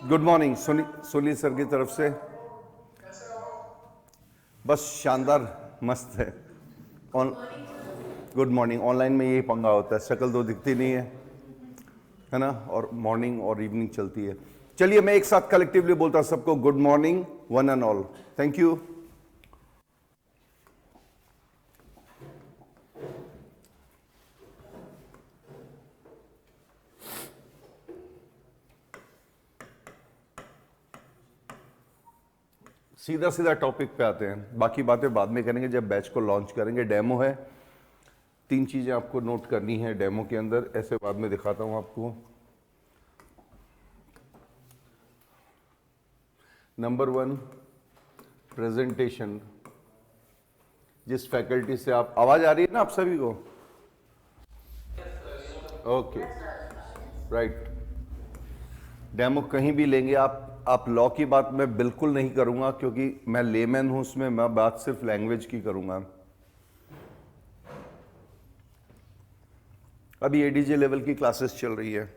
Good morning Sunil sir की तरफ से। बस शानदार, मस्त है। On good morning. ऑनलाइन में यही पंगा होता है, शक्ल तो दिखती नहीं है ना, और मॉर्निंग और इवनिंग चलती है। चलिए मैं एक साथ कलेक्टिवली बोलता हूं सबको, good morning one and all. Thank you. सीधा सीधा टॉपिक पे आते हैं, बाकी बातें बाद में करेंगे जब बैच को लॉन्च करेंगे। डेमो है, 3 चीजें आपको नोट करनी है डेमो के अंदर, ऐसे बाद में दिखाता हूं आपको। Number 1, presentation. जिस फैकल्टी से आप, आवाज आ रही है ना आप सभी को? Okay, right. डेमो कहीं भी लेंगे आप लॉ की बात मैं बिल्कुल नहीं करूंगा, क्योंकि मैं लेमैन हूं, उसमें मैं बात सिर्फ लैंग्वेज की करूंगा। अभी एडीजे लेवल की क्लासेस चल रही है,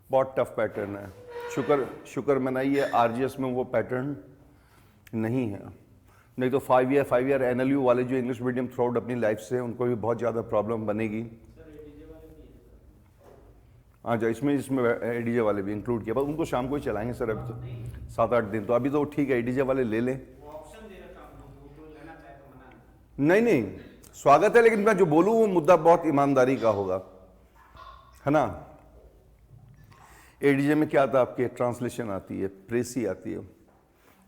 बहुत टफ पैटर्न है। शुक्र मनाइए आरजीएस में वो पैटर्न नहीं है, नहीं तो 5 ईयर एनएलयू वाले जो इंग्लिश मीडियम थ्रू आउट अपनी लाइफ से, उनको भी बहुत ज़्यादा प्रॉब्लम बनेगी। हाँ जी, इसमें एडीजे वाले भी इंक्लूड किया, बस उनको शाम को ही चलाएंगे सर। अभी तो 7-8 दिन तो अभी तो ठीक है, एडीजे वाले ले लें। नहीं, स्वागत है, लेकिन मैं जो बोलूँ वो मुद्दा बहुत ईमानदारी का होगा, है ना। एडीजे में क्या आता है आपके? ट्रांसलेशन आती है, प्रेसी आती है।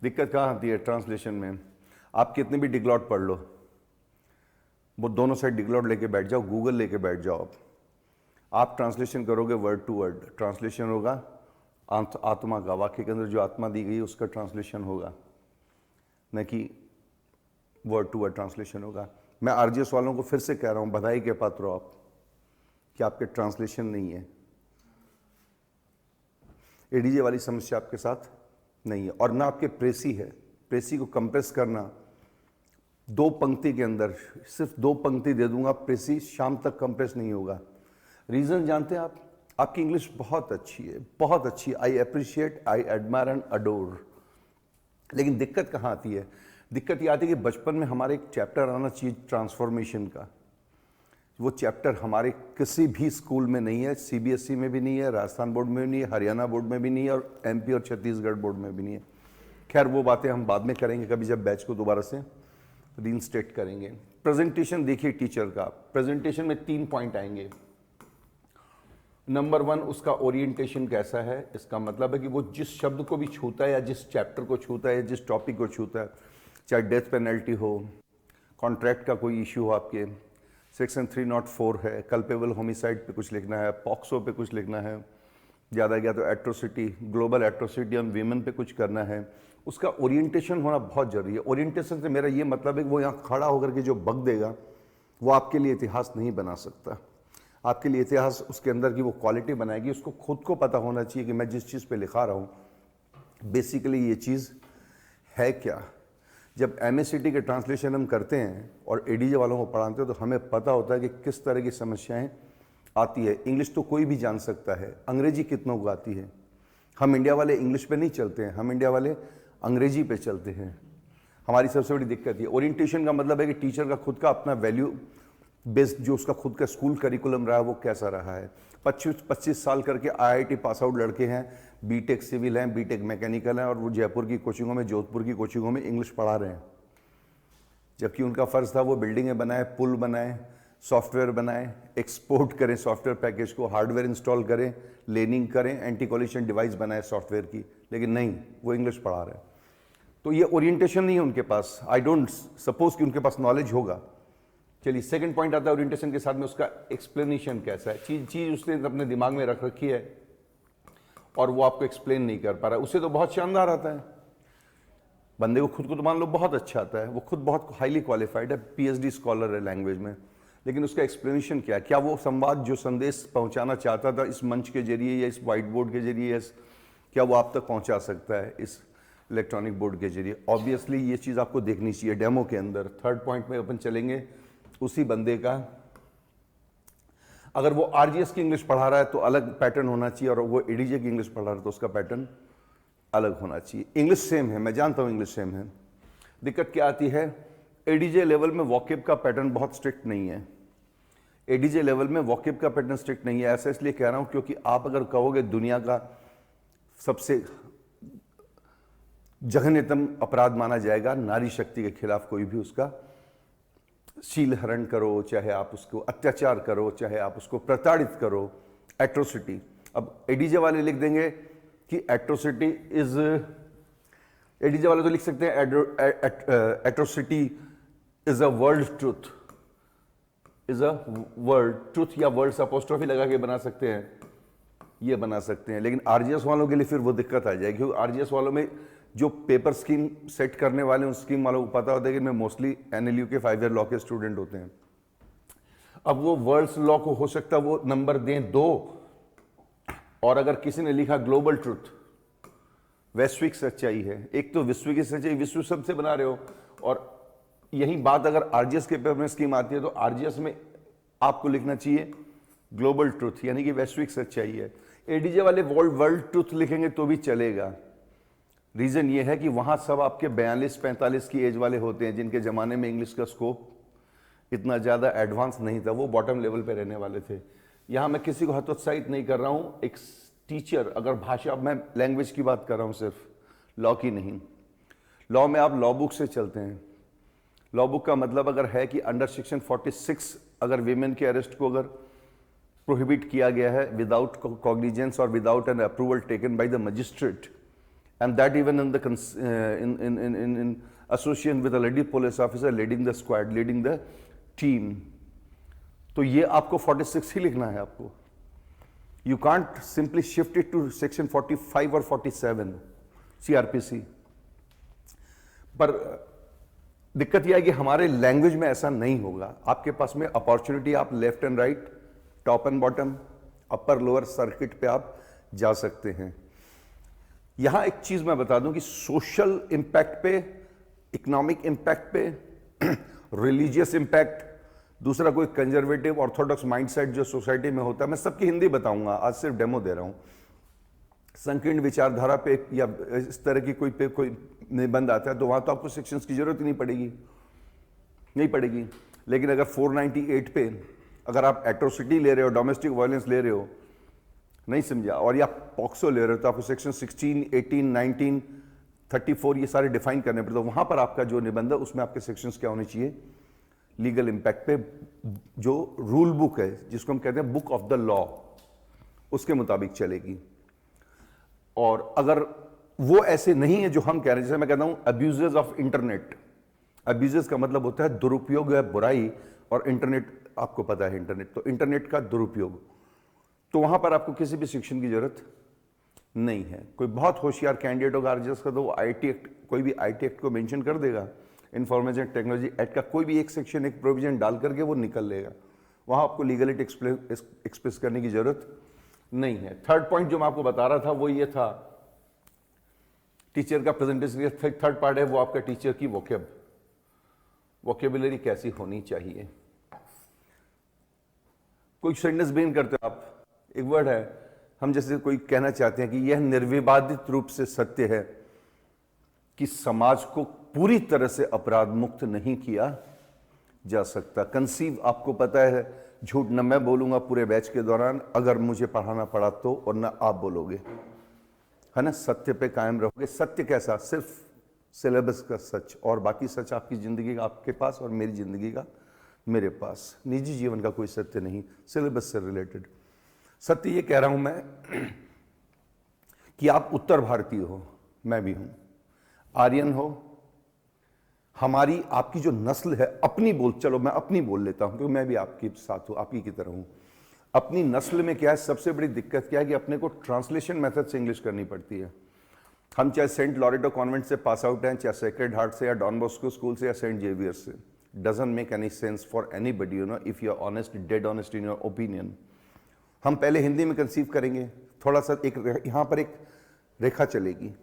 दिक्कत कहाँ आती है ट्रांसलेशन में? आप कितने भी डिग्लॉट पढ़ लो, वो दोनों साइड डिग्लॉट लेके बैठ जाओ, गूगल लेके बैठ जाओ, आप ट्रांसलेशन करोगे वर्ड टू वर्ड ट्रांसलेशन होगा। आत्मा का, वाक्य के अंदर जो आत्मा दी गई है उसका ट्रांसलेशन होगा, न कि वर्ड टू वर्ड ट्रांसलेशन होगा। मैं आरजीएस वालों को फिर से कह रहा हूं, बधाई के पात्र हो आप कि आपके ट्रांसलेशन नहीं है। एडीजे वाली समस्या आपके साथ नहीं है, और ना आपके प्रेसी है। प्रेसी को कंप्रेस करना 2 पंक्ति के अंदर, सिर्फ 2 पंक्ति दे दूंगा, प्रेसी शाम तक कंप्रेस नहीं होगा। रीजन जानते हैं आप? आपकी इंग्लिश बहुत अच्छी है, बहुत अच्छी। I appreciate, I admire and adore. लेकिन दिक्कत कहाँ आती है? दिक्कत ये आती है कि बचपन में हमारे एक चैप्टर आना चाहिए ट्रांसफॉर्मेशन का। वो चैप्टर हमारे किसी भी स्कूल में नहीं है, सीबीएसई में भी नहीं है, राजस्थान बोर्ड में भी नहीं है, हरियाणा बोर्ड में भी नहीं है, और एमपी और छत्तीसगढ़ बोर्ड में भी नहीं है। खैर वो बातें हम बाद में करेंगे, कभी जब बैच को दोबारा से रीइंस्टेट करेंगे। प्रेजेंटेशन देखिए टीचर का, प्रेजेंटेशन में 3 पॉइंट आएंगे। नंबर 1, उसका ओरिएंटेशन कैसा है। इसका मतलब है कि वो जिस शब्द को भी छूता है, या जिस चैप्टर को छूता है, जिस टॉपिक को छूता है, चाहे डेथ पेनल्टी हो, कॉन्ट्रैक्ट का कोई इश्यू हो, आपके सेक्शन 304 है, कल्पेबल होमिसाइड पे कुछ लिखना है, पॉक्सो पे कुछ लिखना है, ज़्यादा गया तो atrocity, global atrocity on women पे कुछ करना है, उसका ओरिएंटेशन होना बहुत जरूरी है। ओरिएंटेशन से मेरा ये मतलब है कि वो यहाँ खड़ा होकर के जो बक देगा, वो आपके लिए इतिहास नहीं बना सकता। आपके लिए इतिहास उसके अंदर की वो क्वालिटी बनाएगी। उसको खुद को पता होना चाहिए कि मैं जिस चीज़ पे लिखा रहा हूँ बेसिकली ये चीज़ है क्या। जब एमएससीटी के ट्रांसलेशन हम करते हैं और एडीजे वालों को पढ़ाते हैं, तो हमें पता होता है कि किस तरह की समस्याएं आती है। इंग्लिश तो कोई भी जान सकता है, अंग्रेजी कितनों को आती है? हम इंडिया वाले इंग्लिश पे नहीं चलते हैं, हम इंडिया वाले अंग्रेजी पे चलते हैं। हमारी सबसे बड़ी दिक्कत ये। ओरिएंटेशन का मतलब है कि टीचर का खुद का अपना वैल्यू बेस्ड, जो उसका खुद का स्कूल करिकुलम रहा है वो कैसा रहा है। 25 साल करके आईआईटी पास आउट लड़के हैं, बीटेक सिविल हैं, बीटेक मैकेनिकल हैं, और वो जयपुर की कोचिंगों में, जोधपुर की कोचिंगों में इंग्लिश पढ़ा रहे हैं, जबकि उनका फ़र्ज़ था वो बिल्डिंगें बनाए, पुल बनाए, सॉफ्टवेयर बनाए, एक्सपोर्ट करें सॉफ्टवेयर पैकेज को, हार्डवेयर इंस्टॉल करें, लेनिंग करें, एंटी कॉलिशन डिवाइस बनाए सॉफ्टवेयर की। लेकिन नहीं, वो इंग्लिश पढ़ा रहे हैं। तो ये ओरिएंटेशन नहीं है उनके पास। आई डोंट सपोज कि उनके पास नॉलेज होगा। चलिए, सेकंड पॉइंट आता है ओरिएंटेशन के साथ में उसका एक्सप्लेनेशन कैसा है। चीज उसने अपने दिमाग में रख रखी है और वो आपको एक्सप्लेन नहीं कर पा रहा है। उसे तो बहुत शानदार आता है, बंदे को खुद को तो मान लो बहुत अच्छा आता है, वो खुद बहुत हाईली क्वालिफाइड है, पीएचडी स्कॉलर है लैंग्वेज में, लेकिन उसका एक्सप्लेनेशन क्या है? क्या वो संवाद जो संदेश पहुंचाना चाहता था इस मंच के जरिए या इस व्हाइट बोर्ड के जरिए, क्या वो आप तक पहुंचा सकता है इस इलेक्ट्रॉनिक बोर्ड के जरिए? ऑब्वियसली ये चीज़ आपको देखनी चाहिए डेमो के अंदर। थर्ड पॉइंट में अपन चलेंगे उसी बंदे का। अगर वो आरजीएस की इंग्लिश पढ़ा रहा है तो अलग पैटर्न होना चाहिए, और वो एडीजे की इंग्लिश पढ़ा रहा है तो उसका पैटर्न अलग होना चाहिए। इंग्लिश सेम है, मैं जानता हूँ इंग्लिश सेम है। दिक्कत क्या आती है, एडीजे लेवल में वॉकेब का पैटर्न बहुत स्ट्रिक्ट नहीं है। एडीजे लेवल में वॉकेब का पैटर्न स्ट्रिक्ट नहीं है। ऐसा इसलिए कह रहा हूं क्योंकि आप अगर कहोगे दुनिया का सबसे जघन्यतम अपराध माना जाएगा नारी शक्ति के खिलाफ कोई भी उसका शीलहरण करो, चाहे आप उसको अत्याचार करो, चाहे आप उसको प्रताड़ित करो, एट्रोसिटी। अब एडीजे वाले लिख देंगे कि एट्रोसिटी इज, एडीजे वाले तो लिख सकते हैं atrocity is a world truth, is a world truth, या वर्ल्ड अपोस्ट्रोफी लगा के बना सकते हैं, ये बना सकते हैं। लेकिन आरजीएस वालों के लिए फिर वो दिक्कत आ जाएगी, क्योंकि आरजीएस वालों में जो पेपर स्कीम सेट करने वाले उन स्कीम वालों को पता होता है कि मैं मोस्टली एनएलयू के 5 ईयर लॉ के स्टूडेंट होते हैं। अब वो वर्ल्ड्स लॉ को हो सकता है वो नंबर दें 2, और अगर किसी ने लिखा ग्लोबल ट्रूथ, वैश्विक सच्चाई है, एक तो विश्व की सच्चाई, विश्व सबसे बना रहे हो, और यही बात अगर आरजीएस के पेपर में स्कीम आती है तो आरजीएस में आपको लिखना चाहिए ग्लोबल ट्रूथ, यानी कि वैश्विक सच्चाई है। एडीजे वाले वर्ल्ड ट्रूथ लिखेंगे तो भी चलेगा। रीजन ये है कि वहां सब आपके 42-45 की एज वाले होते हैं, जिनके जमाने में इंग्लिश का स्कोप इतना ज्यादा एडवांस नहीं था, वो बॉटम लेवल पे रहने वाले थे। यहां मैं किसी को हतोत्साहित नहीं कर रहा हूं, एक टीचर अगर भाषा, मैं लैंग्वेज की बात कर रहा हूं सिर्फ, लॉ की नहीं। लॉ में आप लॉ बुक से चलते हैं। लॉ बुक का मतलब अगर है कि अंडर सेक्शन 46 अगर वीमेन के अरेस्ट को अगर प्रोहिबिट किया गया है विदाउट कॉग्निजेंस और without an approval taken by the magistrate, and that even in the in association with a lady police officer leading the squad, leading the team, तो ये आपको 46 ही लिखना है आपको। You can't simply shift it to section 45 और 47 CrPC. पर दिक्कत यह है कि हमारे लैंग्वेज में ऐसा नहीं होगा। आपके पास में अपॉर्चुनिटी, आप left and right, top and bottom, upper lower circuit पे आप जा सकते हैं। यहां एक चीज मैं बता दूं कि सोशल इंपैक्ट पे, इकोनॉमिक इम्पैक्ट पे, रिलीजियस इम्पैक्ट, दूसरा कोई कंजर्वेटिव ऑर्थोडॉक्स माइंडसेट जो सोसाइटी में होता है, मैं सबकी हिंदी बताऊंगा, आज सिर्फ डेमो दे रहा हूं। संकीर्ण विचारधारा पे या इस तरह की कोई निबंध आता है तो वहां तो आपको सेक्शंस की जरूरत ही नहीं पड़ेगी। लेकिन अगर 498 पे अगर आप एट्रोसिटी ले रहे हो, डोमेस्टिक वायलेंस ले रहे हो, नहीं समझा, और या पॉक्सो ले रहे हो, तो आपको सेक्शन 16, 18, 19, 34 ये सारे डिफाइन करने पड़ते, तो वहां पर आपका जो निबंध है उसमें आपके सेक्शंस क्या होने चाहिए, लीगल इंपैक्ट पे जो रूल बुक है जिसको हम कहते हैं बुक ऑफ द लॉ, उसके मुताबिक चलेगी। और अगर वो ऐसे नहीं है जो हम कह रहे हैं, जैसे मैं कहता हूं अब्यूजेस ऑफ इंटरनेट, अब्यूजेस का मतलब होता है दुरुपयोग या बुराई, और इंटरनेट आपको पता है इंटरनेट, तो इंटरनेट का दुरुपयोग, तो वहां पर आपको किसी भी शिक्षण की जरूरत नहीं है। कोई बहुत होशियार कैंडिडेट होगा आरजीएस का तो वो आईटी एक्ट, कोई भी आईटी एक्ट को मेंशन कर देगा, इंफॉर्मेशन टेक्नोलॉजी एक्ट का कोई भी एक सेक्शन, एक प्रोविजन डाल करके वो निकल लेगा। वहां आपको लीगलिटी एक्सप्रेस करने की जरूरत नहीं है। थर्ड पॉइंट जो मैं आपको बता रहा था वो ये था, टीचर का प्रेजेंटेशन। थर्ड पार्ट है वो आपका टीचर की वोकेबुलरी कैसी होनी चाहिए। कोई सेंटेंस बिगिन करते हो आप, एक वर्ड है, हम जैसे कोई कहना चाहते हैं कि यह निर्विवादित रूप से सत्य है कि समाज को पूरी तरह से अपराध मुक्त नहीं किया जा सकता। कंसीव आपको पता है, झूठ न मैं बोलूंगा पूरे बैच के दौरान, अगर मुझे पढ़ाना पड़ा तो, और न आप बोलोगे, है ना, सत्य पे कायम रहोगे। सत्य कैसा, सिर्फ सिलेबस का सच, और बाकी सच आपकी जिंदगी का आपके पास और मेरी जिंदगी का मेरे पास, निजी जीवन का कोई सत्य नहीं, सिलेबस से रिलेटेड सत्य। ये कह रहा हूं मैं कि आप उत्तर भारतीय हो, मैं भी हूं, आर्यन हो, हमारी आपकी जो नस्ल है, अपनी बोल, चलो मैं अपनी बोल लेता हूं क्योंकि मैं भी आपके साथ हूं, आपकी की तरह हूं। अपनी नस्ल में क्या है, सबसे बड़ी दिक्कत क्या है कि अपने को ट्रांसलेशन मेथड से इंग्लिश करनी पड़ती है। हम चाहे सेंट लॉरेटो कॉन्वेंट से पास आउट हैं, चाहे सेक्रेड हार्ट से, या डॉन बॉस्को स्कूल से, या सेंट जेवियर से, doesn't make any sense for anybody, you know, if you are honest, dead honest in your opinion. हम पहले हिंदी में कंसीव करेंगे, थोड़ा सा एक यहां पर एक रेखा चलेगी,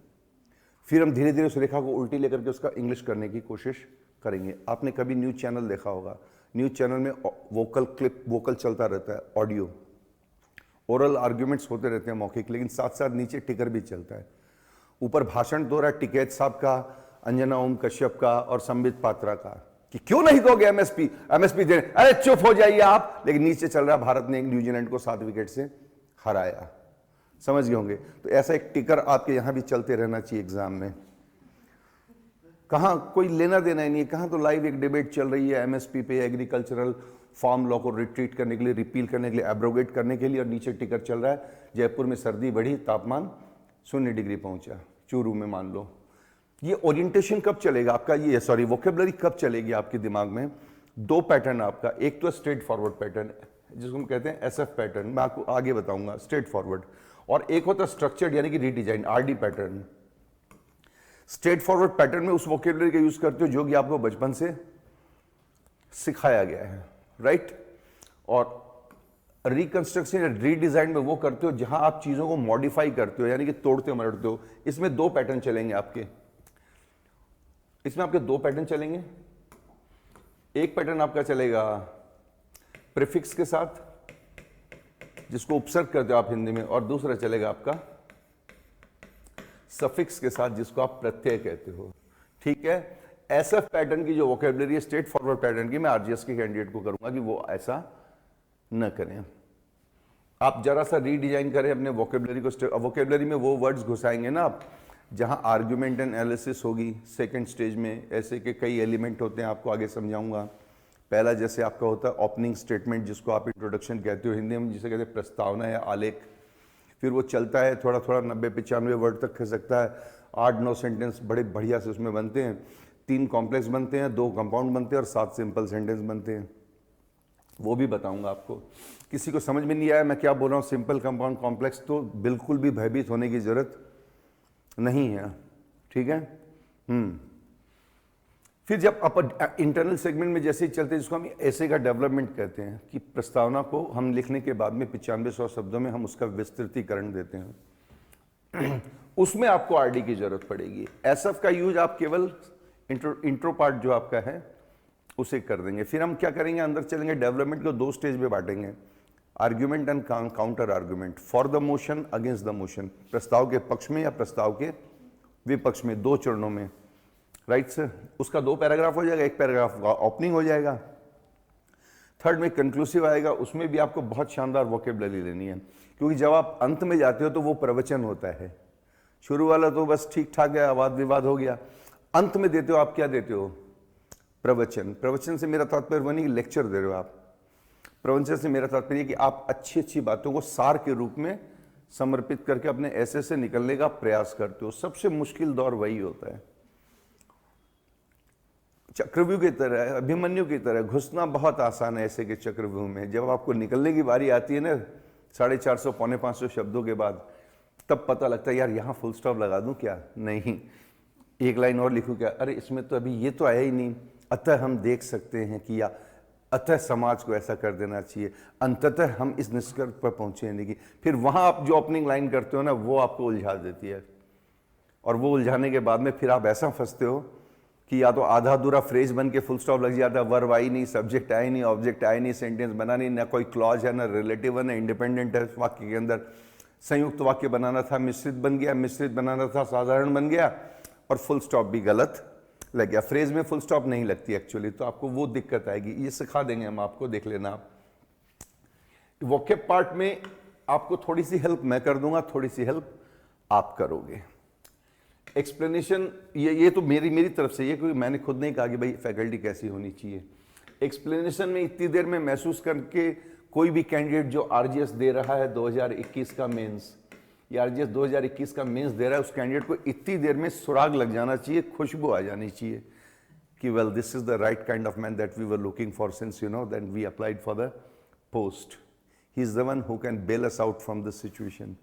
फिर हम धीरे धीरे उस रेखा को उल्टी लेकर के उसका इंग्लिश करने की कोशिश करेंगे। आपने कभी न्यूज चैनल देखा होगा, न्यूज़ चैनल में वोकल क्लिप, वोकल चलता रहता है, ऑडियो, ओरल आर्ग्यूमेंट्स होते रहते हैं मौखिक, लेकिन साथ साथ नीचे टिकर भी चलता है। ऊपर भाषण दो रहा है टिकैत साहब का, अंजना ओम कश्यप का और संबित पात्रा का, कि क्यों नहीं दोगे एमएसपी, एमएसपी देने, अरे चुप हो जाइए आप। लेकिन नीचे चल रहा है भारत ने न्यूजीलैंड को 7 विकेट से हराया। समझ गए होंगे। तो ऐसा एक टिकर आपके यहां भी चलते रहना चाहिए एग्जाम में। कहां कोई लेना देना ही नहीं है, कहां तो लाइव एक डिबेट चल रही है एमएसपी पे, एग्रीकल्चरल फार्म लॉ को रिट्रीट करने के लिए, रिपील करने के लिए, एब्रोगेट करने के लिए, और नीचे टिकर चल रहा है जयपुर में सर्दी बढ़ी, तापमान 0 डिग्री पहुंचा, चूरू में मान लो। ये ओरिएंटेशन कब चलेगा आपका, ये सॉरी वोकेबलरी कब चलेगी आपके दिमाग में? 2 पैटर्न आपका, एक तो स्ट्रेट फॉरवर्ड पैटर्न जिसको हम कहते हैं एसएफ पैटर्न, मैं आपको आगे बताऊंगा, स्ट्रेट फॉरवर्ड, और एक होता है स्ट्रक्चर्ड यानी कि redesign, RD pattern. Straight forward pattern में उस वोकेबलरी का यूज करते हो जो कि आपको बचपन से सिखाया गया है, राइट। और रिकंस्ट्रक्शन या रीडिजाइन में वो करते हो जहां आप चीजों को मॉडिफाई करते हो, यानी कि तोड़ते हो मरोड़ते हो। इसमें 2 पैटर्न चलेंगे आपके, इसमें आपके 2 पैटर्न चलेंगे। एक पैटर्न आपका चलेगा प्रीफिक्स के साथ, जिसको उपसर्ग करते हो आप हिंदी में, और दूसरा चलेगा आपका सफिक्स के साथ, जिसको आप प्रत्यय कहते हो, ठीक है। एसएफ पैटर्न की जो वोकेबलरी है स्ट्रेट फॉरवर्ड पैटर्न की, मैं आरजीएस के कैंडिडेट को करूंगा कि वो ऐसा न करें। आप जरा सा रीडिजाइन करें अपने वोकेबलरी को। वोकेबलरी में वो वर्ड्स घुसाएंगे ना आप जहां आर्गुमेंट एंड एनालिसिस होगी सेकंड स्टेज में। ऐसे के कई एलिमेंट होते हैं, आपको आगे समझाऊंगा। पहला जैसे आपका होता है ओपनिंग स्टेटमेंट, जिसको आप इंट्रोडक्शन कहते हो, हिंदी में जिसे कहते हैं प्रस्तावना या आलेख। फिर वो चलता है थोड़ा थोड़ा 90-95 वर्ड तक खिसकता है, 8-9 सेंटेंस बड़े बढ़िया से उसमें बनते हैं, 3 कॉम्प्लेक्स बनते हैं, 2 कंपाउंड बनते हैं और 7 सिंपल सेंटेंस बनते हैं। वो भी बताऊंगा आपको। किसी को समझ में नहीं आया मैं क्या बोल रहा हूँ, सिंपल, कंपाउंड, कॉम्प्लेक्स, तो बिल्कुल भी भयभीत होने की जरूरत नहीं है, ठीक है। फिर जब आप इंटरनल सेगमेंट में जैसे ही चलते हैं, जिसको हम ऐसे का डेवलपमेंट कहते हैं, कि प्रस्तावना को हम लिखने के बाद में 9500 शब्दों में हम उसका विस्तृतीकरण देते हैं। उसमें आपको आरडी की जरूरत पड़ेगी। एसएफ का यूज आप केवल इंट्रो पार्ट जो आपका है उसे कर देंगे। फिर हम क्या करेंगे, अंदर चलेंगे, डेवलपमेंट को 2 स्टेज में बांटेंगे, argument and counter argument, for the motion, against the motion, प्रस्ताव के पक्ष में या प्रस्ताव के विपक्ष में, 2 चरणों में, राइट सर। उसका 2 पैराग्राफ हो जाएगा, एक पैराग्राफ ओपनिंग हो जाएगा, थर्ड में कंक्लूसिव आएगा। उसमें भी आपको बहुत शानदार वोकेबलरी लेनी है, क्योंकि जब आप अंत में जाते हो तो वो प्रवचन होता है। शुरू वाला तो बस ठीक ठाक है, वाद विवाद हो गया। अंत में देते हो आप, क्या देते हो, प्रवचन। प्रवचन से मेरा तात्पर्य वो नहीं कि लेक्चर दे रहे हो आप, प्रवचन से मेरा तात्पर्य कि आप अच्छी अच्छी बातों को सार के रूप में समर्पित करके अपने ऐसे से निकलने का प्रयास करते हो। सबसे मुश्किल दौर वही होता है। चक्रव्यूह की तरह, अभिमन्यु की तरह घुसना बहुत आसान है ऐसे के चक्रव्यूह में। जब आपको निकलने की बारी आती है ना 450 पौने 500 शब्दों के बाद, तब पता लगता है यार यहाँ फुल स्टॉप लगा दूं क्या, नहीं एक लाइन और लिखूं क्या, अरे इसमें तो अभी ये तो आया ही नहीं। अतः हम देख सकते हैं कि या अतः समाज को ऐसा कर देना चाहिए, अंततः हम इस निष्कर्ष पर पहुंचे नहीं कि। फिर वहां आप जो ओपनिंग लाइन करते हो ना, वो आपको उलझा देती है, और वो उलझाने के बाद में फिर आप ऐसा फंसते हो कि या तो आधा अधूरा फ्रेज बन के फुल स्टॉप लग जाता है, वर्ब आई नहीं, सब्जेक्ट आए नहीं, ऑब्जेक्ट आए नहीं, सेंटेंस बना नहीं, ना कोई क्लॉज है, ना रिलेटिव है, ना इंडिपेंडेंट है वाक्य के अंदर। संयुक्त वाक्य बनाना था मिश्रित बन गया, मिश्रित बनाना था साधारण बन गया, और फुल स्टॉप भी गलत लग गया। फ्रेज में फुल स्टॉप नहीं लगती एक्चुअली, तो आपको वो दिक्कत आएगी। ये सिखा देंगे हम आपको, देख लेना आप। वोकैब पार्ट में आपको थोड़ी सी हेल्प मैं कर दूंगा, थोड़ी सी हेल्प आप करोगे। एक्सप्लेनेशन ये तो मेरी तरफ से, ये क्योंकि मैंने खुद नहीं कहा कि भाई फैकल्टी कैसी होनी चाहिए। एक्सप्लेनेशन में इतनी देर में महसूस करके कोई भी कैंडिडेट जो आरजीएस दे रहा है 2021 का मेंस, या आरजीएस 2021 का मेंस दे रहा है, उस कैंडिडेट को इतनी देर में सुराग लग जाना चाहिए, खुशबू आ जानी चाहिए कि well this is the right kind of man that we were looking for since that we applied for the post. He is the one who can bail us out from this situation.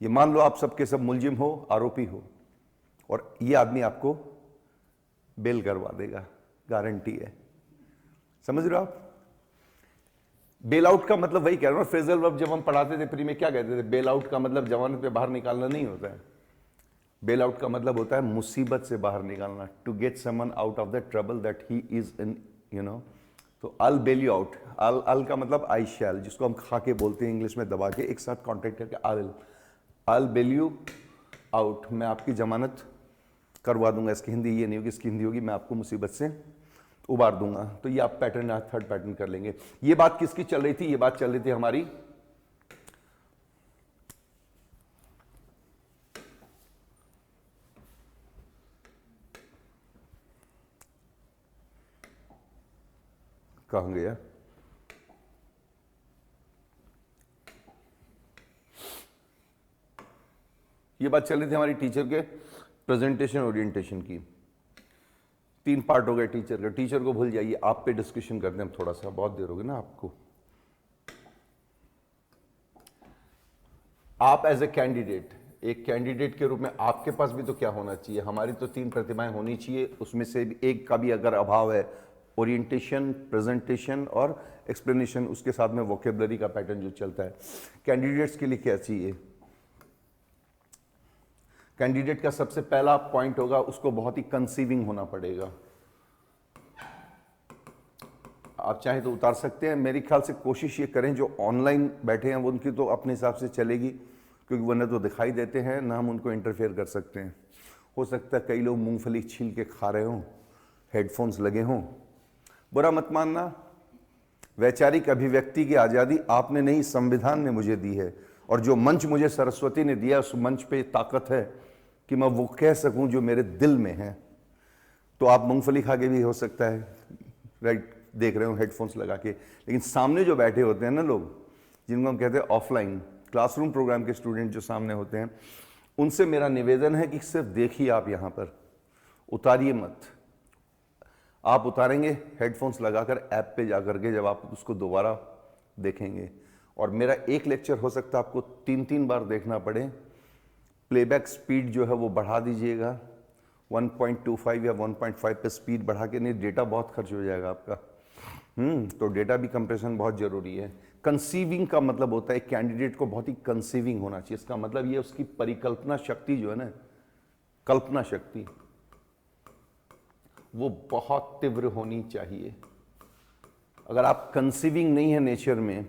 ये मान लो आप सबके सब मुलजिम हो, आरोपी हो, और ये आदमी आपको बेल करवा देगा, गारंटी है। समझ रहे हो आप? बेल आउट का मतलब वही कह रहा हूं, फ्रेजल वर्ब जब हम पढ़ाते थे प्री में क्या कहते थे, बेल आउट का मतलब जमानत पे बाहर निकालना नहीं होता है। बेल आउट का मतलब होता है मुसीबत से बाहर निकालना, to get someone out of the trouble that he is in तो I'll bail you out. I'll का मतलब I shall, जिसको हम खा के बोलते हैं इंग्लिश में दबा के एक साथ कॉन्टेक्ट करके I'll bail you out. मैं आपकी जमानत करवा दूंगा। इसकी हिंदी ये नहीं होगी, इसकी हिंदी होगी मैं आपको मुसीबत से उबार दूंगा। तो ये आप पैटर्न थर्ड पैटर्न कर लेंगे। ये बात किसकी चल रही थी? ये बात चल रही थी हमारी कहाँ गया? ये बात चल रही थी हमारी टीचर के प्रेजेंटेशन ओरिएंटेशन की। 3 पार्ट हो गए टीचर का। टीचर को भूल जाइए, आप पे डिस्कशन करते हैं हम थोड़ा सा, बहुत देर हो गई ना आपको। आप एज ए कैंडिडेट, एक कैंडिडेट के रूप में आपके पास भी तो क्या होना चाहिए? हमारी तो 3 प्रतिभाएं होनी चाहिए, उसमें से भी एक का भी अगर अभाव है, ओरिएंटेशन, प्रेजेंटेशन और एक्सप्लेनेशन, उसके साथ में वोकेबलरी का पैटर्न जो चलता है, कैंडिडेट्स के लिए क्या चाहिए? कैंडिडेट का सबसे पहला पॉइंट होगा, उसको बहुत ही कंसीविंग होना पड़ेगा। आप चाहें तो उतार सकते हैं। मेरे ख्याल से कोशिश ये करें, जो ऑनलाइन बैठे हैं वो उनकी तो अपने हिसाब से चलेगी, क्योंकि वो न तो दिखाई देते हैं ना हम उनको इंटरफेयर कर सकते हैं। हो सकता है कई लोग मूंगफली छील के खा रहे हों, हेडफोन्स लगे हों। बुरा मत मानना, वैचारिक अभिव्यक्ति की आज़ादी आपने नहीं, संविधान ने मुझे दी है, और जो मंच मुझे सरस्वती ने दिया, उस मंच पे ताकत है कि मैं वो कह सकूं जो मेरे दिल में है। तो आप मूंगफली खा के भी हो सकता है, राइट, देख रहे हो हेडफोन्स लगा के, लेकिन सामने जो बैठे होते हैं ना लोग, जिनको हम कहते हैं ऑफलाइन क्लासरूम प्रोग्राम के स्टूडेंट जो सामने होते हैं, उनसे मेरा निवेदन है कि सिर्फ देखिए, आप यहाँ पर उतारिए मत। आप उतारेंगे हेडफोन्स लगाकर ऐप पे जाकर के, जब आप उसको दोबारा देखेंगे। और मेरा एक लेक्चर हो सकता है आपको 3-3 बार देखना पड़े। प्लेबैक स्पीड जो है वो बढ़ा दीजिएगा, 1.25 या 1.5 पे स्पीड बढ़ा के, नहीं डेटा बहुत खर्च हो जाएगा आपका। तो डेटा भी कंप्रेशन बहुत जरूरी है। कंसीविंग का मतलब होता है कैंडिडेट को बहुत ही कंसीविंग होना चाहिए। इसका मतलब ये उसकी परिकल्पना शक्ति जो है ना, कल्पना शक्ति, वो बहुत तीव्र होनी चाहिए। अगर आप कंसीविंग नहीं है नेचर में,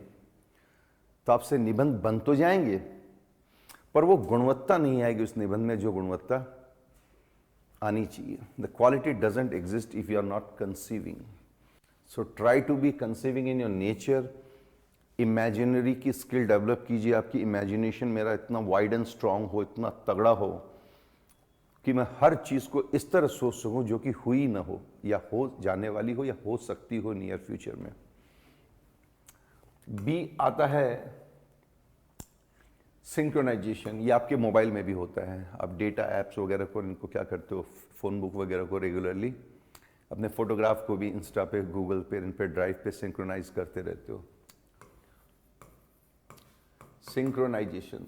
तो आपसे निबंध बन तो जाएंगे, पर वो गुणवत्ता नहीं आएगी उस निबंध में जो गुणवत्ता आनी चाहिए। The quality doesn't exist if you are not conceiving. So try to be conceiving in your nature. Imaginary की स्किल डेवलप कीजिए। आपकी इमेजिनेशन मेरा इतना वाइड एंड स्ट्रांग हो, इतना तगड़ा हो कि मैं हर चीज को इस तरह सोच सकूं जो कि हुई ना हो, या हो जाने वाली हो, या हो सकती हो नियर फ्यूचर में। बी आता है सिंक्रोनाइजेशन। ये आपके मोबाइल में भी होता है। आप डेटा एप्स वगैरह को, इनको क्या करते हो, फोन बुक वगैरह को रेगुलरली, अपने फोटोग्राफ को भी इंस्टा पे, गूगल पे, इन पे, ड्राइव पे सिंक्रोनाइज करते रहते हो। सिंक्रोनाइजेशन,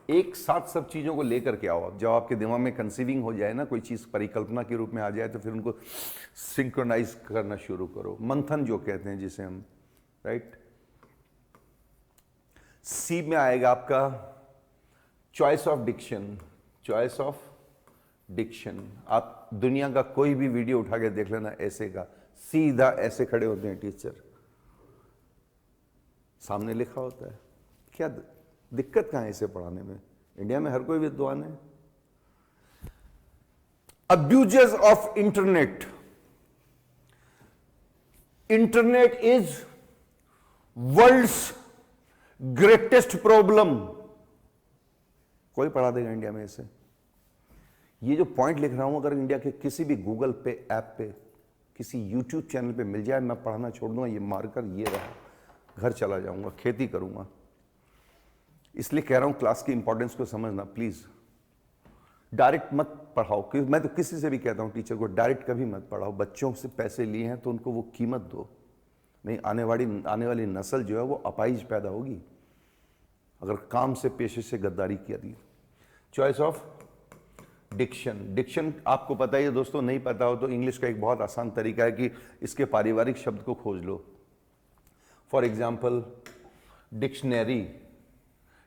एक साथ सब चीज़ों को लेकर के आओ। आप जब आपके दिमाग में कंसीविंग हो जाए ना, कोई चीज़ परिकल्पना के रूप में आ जाए, तो फिर उनको सिंक्रोनाइज करना शुरू करो। मंथन जो कहते हैं जिसे हम, राइट। सी में आएगा आपका choice of diction. Choice of diction, आप दुनिया का कोई भी वीडियो उठा के देख लेना, ऐसे का सीधा ऐसे खड़े होते हैं टीचर, सामने लिखा होता है। क्या दिक्कत कहां है इसे पढ़ाने में? इंडिया में हर कोई विद्वान है। Abuses of internet. Internet is world's greatest problem. कोई पढ़ा देगा इंडिया में इसे? ये जो पॉइंट लिख रहा हूं, अगर इंडिया के किसी भी गूगल पे, ऐप पे, किसी यूट्यूब चैनल पे मिल जाए, मैं पढ़ाना छोड़ दूंगा। ये मारकर ये रहा, घर चला जाऊंगा, खेती करूंगा। इसलिए कह रहा हूं क्लास की इंपॉर्टेंस को समझना प्लीज। डायरेक्ट मत पढ़ाओ, क्योंकि मैं तो किसी से भी कहता हूं टीचर को, डायरेक्ट कभी मत पढ़ाओ। बच्चों से पैसे लिए हैं तो उनको वो कीमत दो, नहीं आने वाली नस्ल जो है वो अपाहिज पैदा होगी अगर काम से, पेशे से गद्दारी किया दी। Choice of diction. डिक्शन आपको पता ही है दोस्तों, नहीं पता हो तो इंग्लिश का एक बहुत आसान तरीका है कि इसके पारिवारिक शब्द को खोज लो। For example dictionary.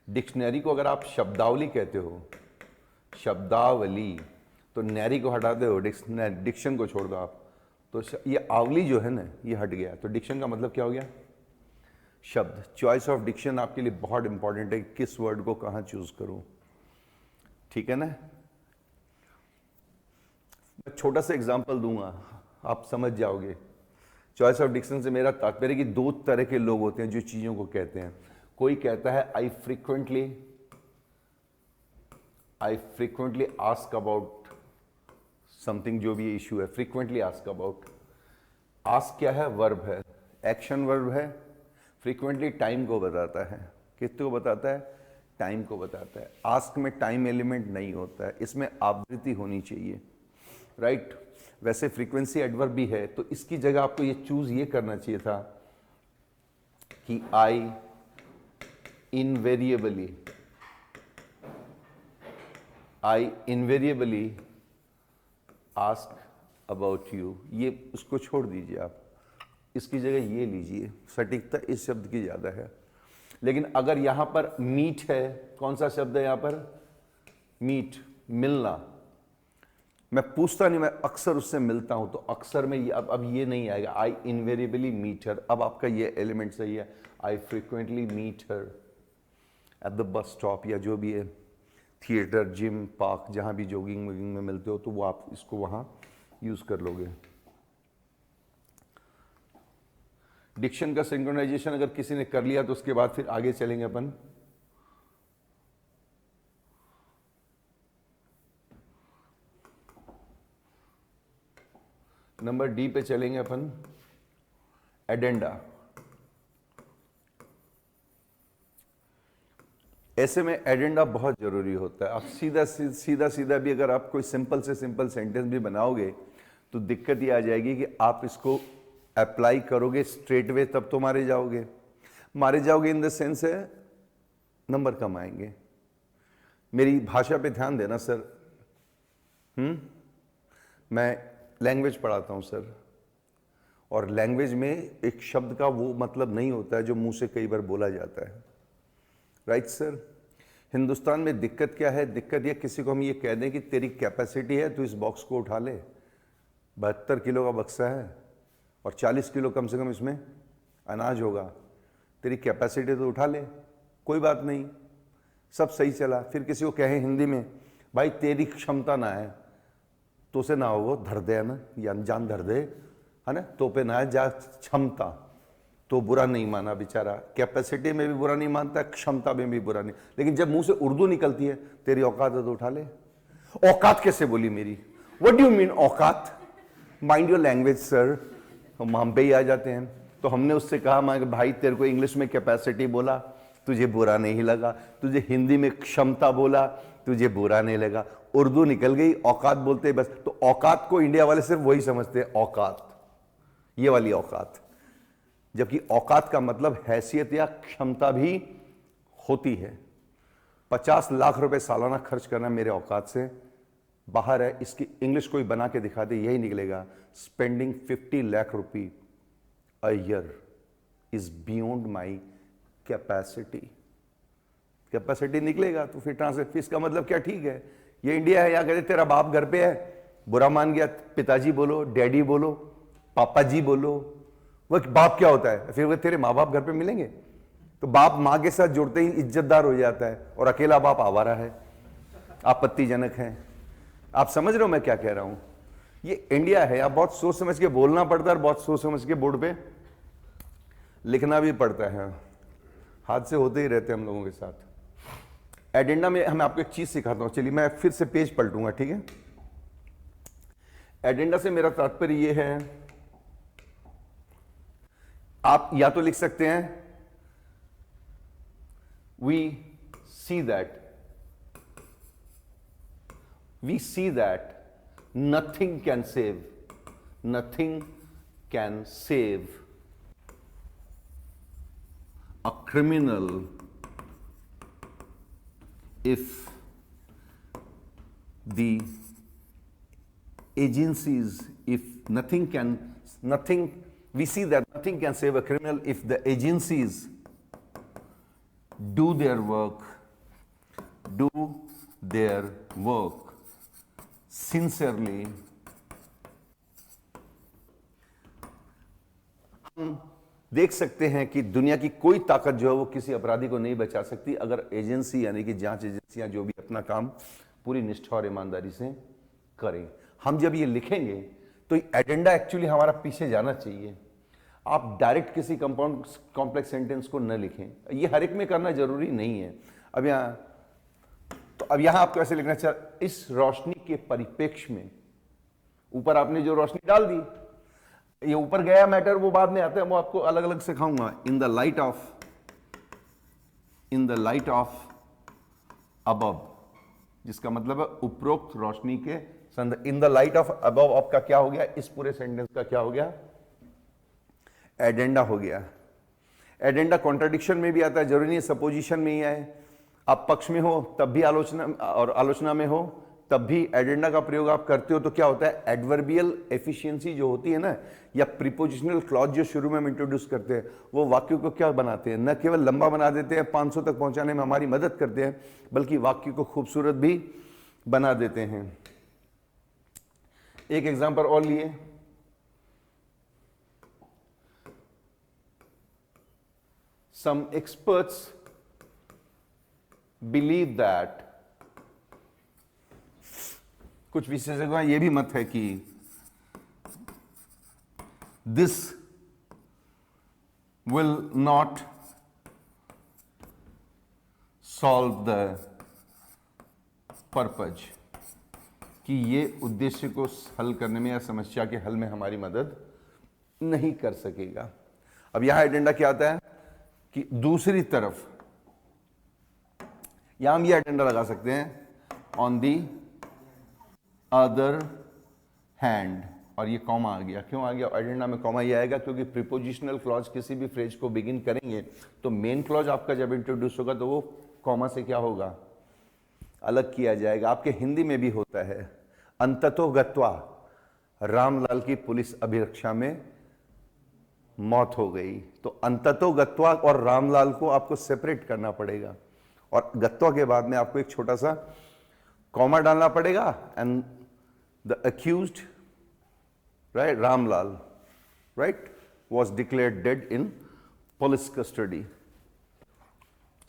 डिक्शनरी को अगर आप शब्दावली कहते हो, शब्दावली, तो नैरी को हटा दो, डिक्शन को छोड़ दो आप, तो ये आवली जो है ना, ये हट गया। तो डिक्शन का मतलब क्या हो गया? शब्द। चॉइस ऑफ डिक्शन आपके लिए बहुत इंपॉर्टेंट है, किस वर्ड को कहाँ चूज करूं, ठीक है ना। मैं छोटा सा एग्जांपल दूंगा, आप समझ जाओगे। चॉइस ऑफ डिक्शन से मेरा तात्पर्य कि दो तरह के लोग होते हैं जो चीजों को कहते हैं। कोई कहता है आई फ्रीक्वेंटली आस्क अबाउट समथिंग, जो भी इश्यू है, फ्रीक्वेंटली आस्क अबाउट। आस्क क्या है? वर्ब है, एक्शन वर्ब है। फ्रीक्वेंटली टाइम को बताता है। किसको को बताता है? टाइम को बताता है। आस्क में टाइम एलिमेंट नहीं होता है, इसमें आवृत्ति होनी चाहिए, राइट। वैसे फ्रीक्वेंसी एडवर्ब भी है, तो इसकी जगह आपको ये चूज ये करना चाहिए था कि आई इनवेरिएबली आस्क अबाउट यू। ये उसको छोड़ दीजिए आप, इसकी जगह ये लीजिए, सटीकता इस शब्द की ज्यादा है। लेकिन अगर यहां पर मीट है, कौन सा शब्द है यहां पर? मीट, मिलना। मैं पूछता नहीं, मैं अक्सर उससे मिलता हूं, तो अक्सर में ये अब ये नहीं आएगा। आई इनवेरिएबली मीट हर, अब आपका ये एलिमेंट सही है। I frequently meet her at the bus stop, या जो भी है, थिएटर, जिम, पार्क, जहां भी जॉगिंग वॉगिंग में मिलते हो, तो वो आप इसको वहां यूज कर लोगे। डिक्शन का सिंक्रोनाइजेशन अगर किसी ने कर लिया तो उसके बाद फिर आगे चलेंगे अपन। नंबर डी पे चलेंगे अपन, एडेंडा। ऐसे में एडेंडा बहुत जरूरी होता है। आप सीधा भी अगर आप कोई सिंपल से सिंपल सेंटेंस भी बनाओगे तो दिक्कत ये आ जाएगी कि आप इसको अप्लाई करोगे स्ट्रेट वे, तब तो मारे जाओगे इन द सेंस है नंबर कम आएंगे। मेरी भाषा पे ध्यान देना सर। मैं लैंग्वेज पढ़ाता हूं सर, और लैंग्वेज में एक शब्द का वो मतलब नहीं होता है जो मुंह से कई बार बोला जाता है, राइट सर। हिंदुस्तान में दिक्कत क्या है? दिक्कत ये, किसी को हम ये कह दें कि तेरी कैपेसिटी है, तू इस बॉक्स को उठा ले, 72 किलो का बक्सा है और 40 किलो कम से कम इसमें अनाज होगा, तेरी कैपेसिटी तो उठा ले, कोई बात नहीं, सब सही चला। फिर किसी को कहें हिंदी में, भाई तेरी क्षमता ना है, तो से ना हो धर दे ना, या जान धर दे, है ना, तो पे ना है जा क्षमता, तो बुरा नहीं माना बेचारा। कैपेसिटी में भी बुरा नहीं मानता, क्षमता में भी बुरा नहीं। लेकिन जब मुंह से उर्दू निकलती है, तेरी औकात है तो उठा ले। औकात कैसे बोली मेरी? व्हाट डू यू मीन औकात? Mind your language sir. हम पे ही आ जाते हैं। तो हमने उससे कहा, मैं भाई तेरे को इंग्लिश में कैपेसिटी बोला, तुझे बुरा नहीं लगा, तुझे हिंदी में क्षमता बोला, तुझे बुरा नहीं लगा, उर्दू निकल गई, औकात बोलते बस। तो औकात को इंडिया वाले सिर्फ वही समझते हैं, औकात, ये वाली औकात। जबकि औकात का मतलब हैसियत या क्षमता भी होती है। 50 लाख रुपए सालाना खर्च करना मेरे औकात से बाहर है। इसकी इंग्लिश कोई बना के दिखा दे, यही निकलेगा, spending 50 lakh rupee a year is beyond my capacity. Capacity निकलेगा तो फिर ट्रांसलेट, इसका मतलब क्या? ठीक है, ये इंडिया है, यहां कहते तेरा बाप घर पे है, बुरा मान गया, पिताजी बोलो, डैडी बोलो, पापा जी बोलो। वो बाप क्या होता है? फिर वो तेरे माँ बाप घर पे मिलेंगे, तो बाप माँ के साथ जुड़ते ही इज्जतदार हो जाता है, और अकेला बाप आवारा है, आपत्तिजनक है। आप समझ रहे हो मैं क्या कह रहा हूं? ये इंडिया है, आप बहुत सोच समझ के बोलना पड़ता है, और बहुत सोच समझ के बोर्ड पे लिखना भी पड़ता है। हादसे होते ही रहते हैं हम लोगों के साथ। एडेंडा में हम आपको एक चीज सिखाता हूं, चलिए मैं फिर से पेज पलटूंगा, ठीक है। एडेंडा से मेरा तात्पर्य यह है, आप या तो लिख सकते हैं we see that nothing can save a criminal if the agencies, we see that nothing can save a criminal if the agencies do their work sincerely, and हम देख सकते हैं कि दुनिया की कोई ताकत जो है वो किसी अपराधी को नहीं बचा सकती अगर एजेंसी यानी कि जांच एजेंसियां जो भी अपना काम पूरी निष्ठा और ईमानदारी से करें। हम जब ये लिखेंगे तो एजेंडा एक्चुअली हमारा पीछे जाना चाहिए। आप डायरेक्ट किसी कंपाउंड कॉम्प्लेक्स सेंटेंस को न लिखें, ये हर एक में करना जरूरी नहीं है। अब यहां आपको ऐसे लिखना चाहिए, इस रोशनी के परिप्रेक्ष्य में, ऊपर आपने जो रोशनी डाल दी, ये ऊपर गया मैटर वो बाद में आता है, वो आपको अलग अलग सिखाऊंगा। In the light of above, जिसका मतलब है उपरोक्त रोशनी के संदर्भ। In the light of above आपका क्या हो गया, इस पूरे सेंटेंस का क्या हो गया, एडेंडा हो गया। एडेंडा कॉन्ट्राडिक्शन में भी आता है, जरूरी नहीं सपोजिशन में ही आए। आप पक्ष में हो तब भी आलोचना, और आलोचना में हो तब भी एडेंडा का प्रयोग आप करते हो। तो क्या होता है, एडवर्बियल एफिशिएंसी जो होती है ना, या प्रीपोजिशनल क्लॉज जो शुरू में हम इंट्रोड्यूस करते हैं, वो वाक्य को क्या बनाते हैं, न केवल लंबा बना देते हैं, 500 तक पहुंचाने में हमारी मदद करते हैं, बल्कि वाक्य को खूबसूरत भी बना देते हैं। एक एग्जांपल और लिए, some experts believe that, कुछ विशेषज्ञों का यह भी मत है कि this will not solve the purpose, कि ये उद्देश्य को हल करने में या समस्या के हल में हमारी मदद नहीं कर सकेगा। अब यहां एजेंडा क्या आता है कि दूसरी तरफ यहां हम ये एजेंडा लगा सकते हैं, ऑन दी अदर हैंड, और ये कॉमा आ गया। क्यों आ गया एजेंडा में कॉमा? ये आएगा क्योंकि प्रीपोजिशनल क्लॉज किसी भी फ्रेज को बिगिन करेंगे तो मेन क्लॉज आपका जब इंट्रोड्यूस होगा तो वो कॉमा से क्या होगा, अलग किया जाएगा। आपके हिंदी में भी होता है, अंततो गत्वा रामलाल की पुलिस अभिरक्षा में मौत हो गई। तो अंततो गत्वा और रामलाल को आपको सेपरेट करना पड़ेगा, और गत्वा के बाद में आपको एक छोटा सा कॉमा डालना पड़ेगा। And the accused, right, Ramlal, right, was declared dead in police custody.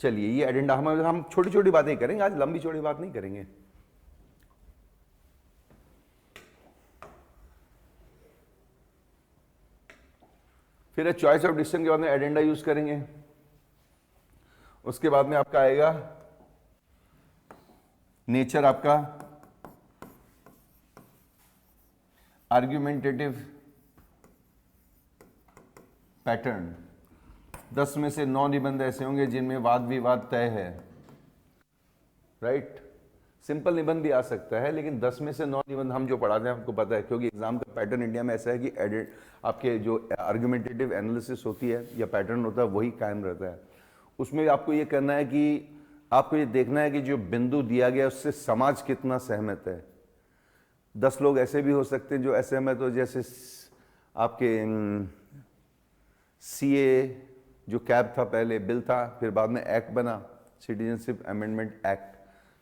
चलिए, ये एजेंडा हम छोटी छोटी बातें करेंगे आज, लंबी चौड़ी बात नहीं करेंगे। फिर चॉइस ऑफ डिसीजन के बाद में एजेंडा यूज करेंगे। उसके बाद में आपका आएगा नेचर, आपका आर्ग्यूमेंटेटिव पैटर्न। 10 में से 9 निबंध ऐसे होंगे जिनमें वाद विवाद तय है, राइट। सिंपल निबंध भी आ सकता है, लेकिन 10 में से 9 निबंध हम जो पढ़ाते हैं आपको पता है, क्योंकि एग्जाम का पैटर्न इंडिया में ऐसा है कि आपके जो आर्ग्यूमेंटेटिव एनालिसिस होती है या पैटर्न होता है वही कायम रहता है। उसमें आपको ये करना है कि आपको ये देखना है कि जो बिंदु दिया गया उससे समाज कितना सहमत है। 10 लोग ऐसे भी हो सकते हैं जो असहमत हो, जैसे आपके सीए जो कैब था, पहले बिल था, फिर बाद में एक्ट बना, सिटीजनशिप अमेंडमेंट एक्ट।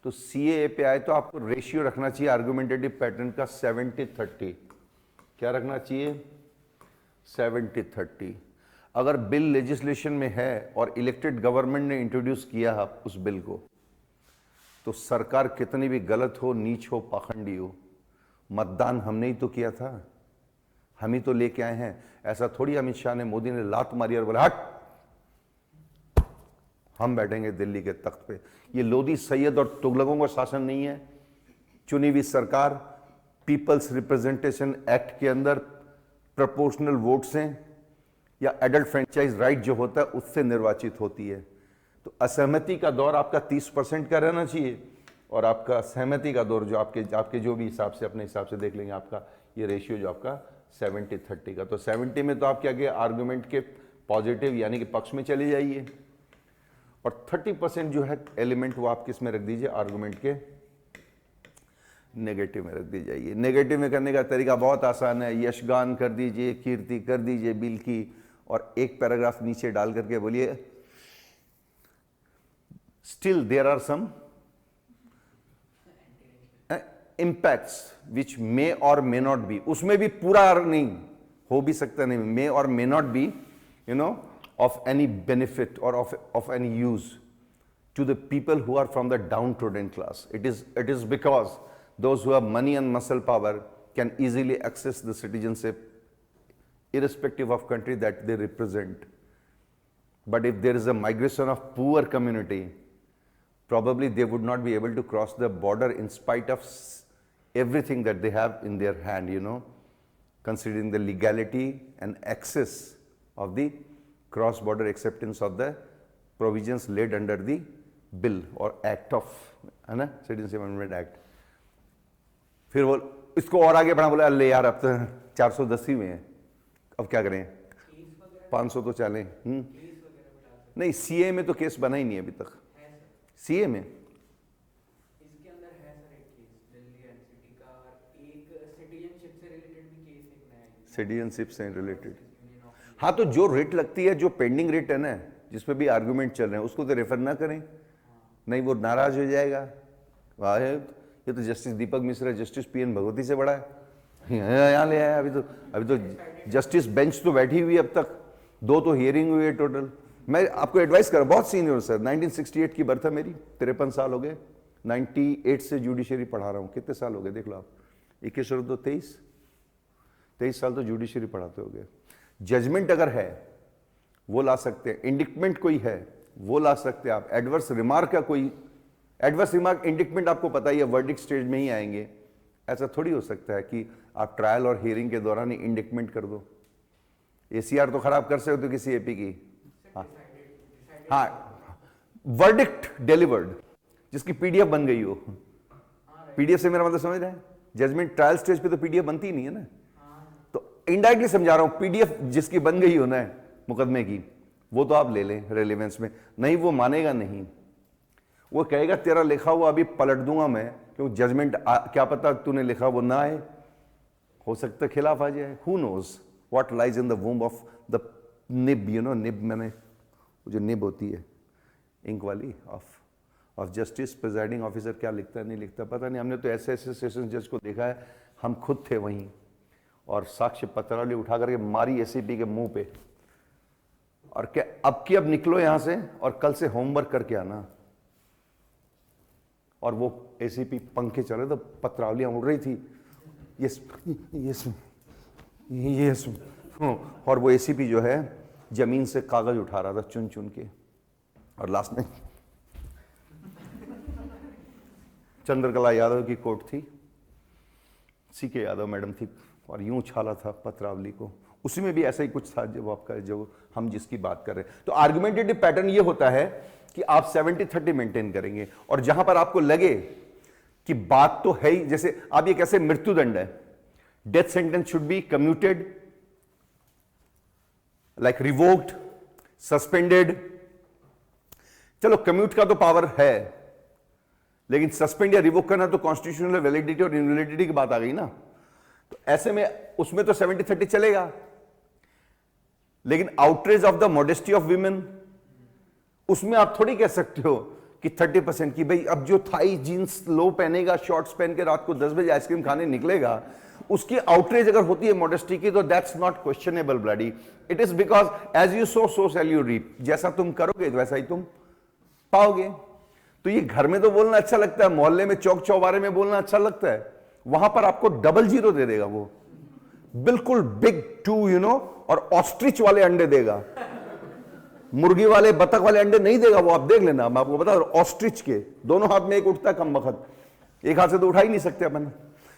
तो सीए पे आए तो आपको रेशियो रखना चाहिए आर्गुमेंटेटिव पैटर्न का 70-30। क्या रखना चाहिए? 70-30। अगर बिल लेजिस्लेशन में है और इलेक्टेड गवर्नमेंट ने इंट्रोड्यूस किया उस बिल को, तो सरकार कितनी भी गलत हो, नीच हो, पाखंडी हो, मतदान हमने ही तो किया था, हम ही तो लेके आए हैं। ऐसा थोड़ी अमित शाह ने, मोदी ने लात मारी और बोला हट हम बैठेंगे दिल्ली के तख्त पे। ये लोधी, सैयद और तुगलकों का शासन नहीं है। चुनी हुई सरकार पीपल्स रिप्रेजेंटेशन एक्ट के अंदर प्रोपोर्शनल वोट से या एडल्ट फ्रेंचाइज राइट जो होता है उससे निर्वाचित होती है। तो असहमति का दौर आपका 30% का रहना चाहिए, और आपका सहमति का दौर जो आपके जो भी हिसाब से, अपने हिसाब से देख लेंगे, आपका ये रेशियो जो आपका 70-30 का। तो 70 में तो आप क्या किया, आर्गुमेंट के पॉजिटिव यानी कि पक्ष में चले जाइए, और 30% जो है एलिमेंट वो आप किस में रख दीजिए, आर्गुमेंट के नेगेटिव में रख दी जाइए। नेगेटिव में करने का तरीका बहुत आसान है, यशगान कर दीजिए, कीर्ति कर दीजिए बिल की, और एक पैराग्राफ नीचे डाल करके बोलिए still there are some impacts which may or may not be। उसमें भी पूरा नहीं, हो भी सकता नहीं, may or may not be, you know, of any benefit or of any use to the people who are from the downtrodden class. It is because those who have money and muscle power can easily access the citizenship irrespective of country that they represent. But if there is a migration of poor community, probably they would not be able to cross the border in spite of everything that they have in their hand, you know, considering the legality and access of the cross-border acceptance of the provisions laid under the bill or act of, है ना, Citizenship Amendment Act. फिर वो इसको और आगे बढ़ा, बोला अल्ले यार अब तो 410 ही में है, अब क्या करें, 500 तो चलें। नहीं, सीए में तो केस बना ही नहीं अभी तक। सीए में इसके अंदर है सर एक केस दिल्ली एनसीटी का, एक सिटीजनशिप से रिलेटेड भी केस एक नया है। सिटीजनशिप से रिलेटेड, हाँ, तो जो रेट लगती है, जो पेंडिंग रेट है ना, जिसपे भी आर्गुमेंट चल रहे हैं, उसको तो रेफर ना करें, नहीं वो नाराज हो जाएगा। वाह, ये तो जस्टिस दीपक मिश्रा जस्टिस पीएन भगवती से बड़ा है, यहाँ ले आया। अभी तो जस्टिस बेंच तो बैठी हुई है, अब तक 2 तो हियरिंग हुई है टोटल। मैं आपको एडवाइस कर, बहुत सीनियर सर, 1968 की बर्थ है मेरी, 53 साल हो गए, 98 से जुडिशरी पढ़ा रहा हूँ। कितने साल हो गए देख लो आप, 21 और 2 23 साल तो जुडिशरी पढ़ाते हो गए। जजमेंट अगर है वो ला सकते हैं, इंडिक्टमेंट कोई है वो ला सकते हैं आप, एडवर्स रिमार्क का कोई, एडवर्स रिमार्क इंडिक्टमेंट आपको पता ही है वर्डिक्ट स्टेज में ही आएंगे। ऐसा थोड़ी हो सकता है कि आप ट्रायल और हियरिंग के दौरान ही इंडिक्टमेंट कर दो। एसीआर तो खराब कर सकते हो किसी एपी की। हाँ, वर्डिक्ट डिलीवर्ड जिसकी पीडीएफ बन गई हो, पीडीएफ से मेरा मतलब समझ रहे हैं, जजमेंट ट्रायल स्टेज पे तो पीडीएफ बनती ही नहीं है ना, तो इनडायरेक्टली समझा रहा हूं, पीडीएफ जिसकी बन गई हो ना मुकदमे की, वो तो आप ले लें रेलेवेंस में। नहीं, वो मानेगा नहीं, वो कहेगा तेरा लिखा हुआ अभी पलट दूंगा मैं, क्योंकि जजमेंट क्या पता तूने लिखा वो ना आए, हो सकता है खिलाफ आ जाए। Who knows what lies in the womb of the nib, you know, nib मैंने वो जो निब होती है इंक वाली ऑफ जस्टिस प्रिजाइडिंग ऑफिसर, क्या लिखता है नहीं लिखता पता नहीं। हमने तो ऐसे ऐसे सेशन जज को देखा है, हम खुद थे वहीं, और साक्ष्य पत्रावली उठा करके मारी एसीपी के मुंह पे, और क्या अब निकलो यहां से और कल से होमवर्क करके आना। और वो एसीपी पंखे चल रहे तो पत्रावलियां उड़ रही थी, यस यस यस, और वो एसीपी जो है जमीन से कागज उठा रहा था चुन चुन के, और लास्ट में चंद्रकला यादव की कोर्ट थी, सीके यादव मैडम थी, और यूं उछाला था पत्रावली को। उसी में भी ऐसा ही कुछ था जो आपका, जो हम जिसकी बात कर रहे हैं। तो आर्गुमेंटेटिव पैटर्न ये होता है कि आप 70-30 मेंटेन करेंगे, और जहां पर आपको लगे कि बात तो है ही, जैसे आप ये कैसे मृत्युदंड है, death sentence should be commuted, like revoked, suspended. चलो कम्यूट का तो पावर है, लेकिन सस्पेंड या रिवोक करना तो कॉन्स्टिट्यूशनल वैलिडिटी और इनवैलिडिटी की बात आ गई ना। तो ऐसे में उसमें तो 70-30 चलेगा, लेकिन outrage of the modesty of women, उसमें आप थोड़ी कह सकते हो कि 30% की, भाई अब जो थाई जीन्स लो पहनेगा, शॉर्ट्स पहन के रात को 10 बजे आइसक्रीम खाने निकलेगा, उसकी आउटरेज अगर होती है मॉडेस्टी की, तो that's not questionable bloody, it is because as you sow shall you reap, जैसा तुम करोगे वैसा ही तुम पाओगे। तो ये घर में तो बोलना अच्छा लगता है, मोहल्ले में चौक चौबारे में बोलना अच्छा लगता है, वहां पर आपको डबल जीरो दे देगा वो, बिल्कुल बिग 2, यू नो, और ऑस्ट्रिच वाले अंडे देगा, मुर्गी वाले बतख वाले अंडे नहीं देगा वो, आप देख लेना, मैं आपको बता, ऑस्ट्रिच के दोनों हाथ में एक उठता है कम वक्त, एक हाथ से तो उठा ही नहीं सकते अपन,